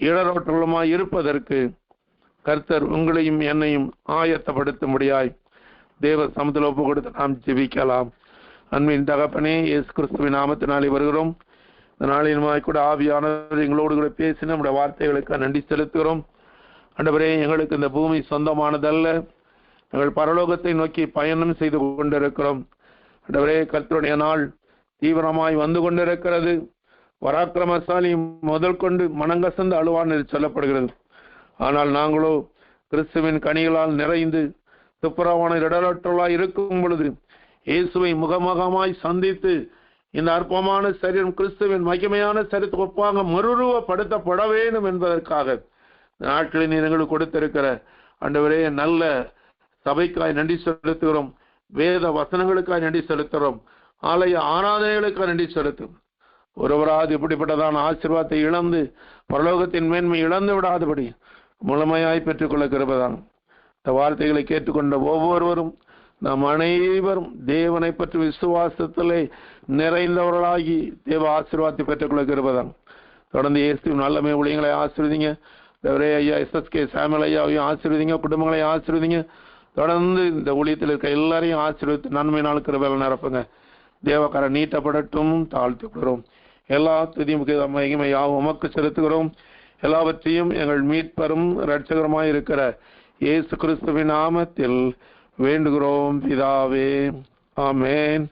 இடரோட்டர்களுமாய் இருப்பதற்கு கர்த்தர் உங்களையும் என்னையும் ஆயத்தப்படுத்தும்படியாய் தேவ சமூகத்தில் ஒப்பு கொடுத்து நாம் ஜெபிக்கலாம். அன்பின் தகப்பனே, இயேசு கிறிஸ்துவின் நாமத்தினாலே வருகிறோம். இந்த நாளிலுமாய் கூட ஆவியானவர் எங்களோடு கூட பேசி நம்முடைய வார்த்தைகளுக்கு நன்றி செலுத்துகிறோம். ஆண்டவரே, எங்களுக்கு இந்த பூமி சொந்தமானதல்ல, எங்கள் பரலோகத்தை நோக்கி பயணம் செய்து கொண்டிருக்கிறோம். ஆண்டவரே, கர்த்தருடைய நாள் தீவிரமாய் வந்து கொண்டிருக்கிறது. பராக்கிரமசாலி முதல் கொண்டு மனங்கசந்து அழுவான் என்று சொல்லப்படுகிறது. ஆனால் நாங்களோ கிறிஸ்துவின் கனிகளால் நிறைந்து துப்புரவான இடரற்றலாய் இருக்கும் பொழுது இயேசுவை முகமுகமாய் சந்தித்து இந்த அற்பமான சரீரம் கிறிஸ்துவின் மகிமையான சரீரத்துக்கு ஒப்பாக மறுரூபப்படுத்தப்பட வேண்டும் என்பதற்காக நாட்களில் எங்களுக்கு கொடுத்திருக்கிற ஆண்டவரே நல்ல சபைக்காய் நன்றி செலுத்துகிறோம். வேத வசனங்களுக்காய் நன்றி செலுத்துகிறோம். ஆலய ஆராதனைகளுக்காய் நன்றி செலுத்தும். ஒருவராது இப்படிப்பட்டதான ஆசீர்வாதத்தை இழந்து பரலோகத்தின் மேன்மை இழந்து விடாதபடி முழுமையாய் பெற்றுக்கொள்ள கிருபைதான். இந்த வார்த்தைகளை கேட்டுக்கொண்ட ஒவ்வொருவரும் நாம் அனைவரும் தேவனை பற்றி விசுவாசத்திலே நிறைந்தவர்களாகி தேவ ஆசீர்வாதத்தை பெற்றுக்கொள்ள கிருபைதான். தொடர்ந்து இயேசுவின் நல்லமை ஊழியங்களை ஆசீர்வதிங்க. தேவரே ஐயா SSK சாமுவேல் ஐயாவையும் ஆசீர்வதிங்க. குடும்பங்களை ஆசீர்வதிங்க. தொடர்ந்து இந்த ஊழியத்தில் இருக்க எல்லாரையும் ஆசீர்வதித்து நன்மை நாள் கிருபையால் நிரப்புங்க. தேவக்கார நீட்டப்படட்டும் தாழ்த்துக்கிறோம். எல்லா துதியும் மகிமையாகவும் உமக்கு செலுத்துகிறோம். எல்லாவற்றையும் எங்கள் மீட்பரும் இரட்சகருமாய் இருக்கிற இயேசு கிறிஸ்துவின் நாமத்தில் வேண்டுகிறோம் பிதாவே. ஆமென்.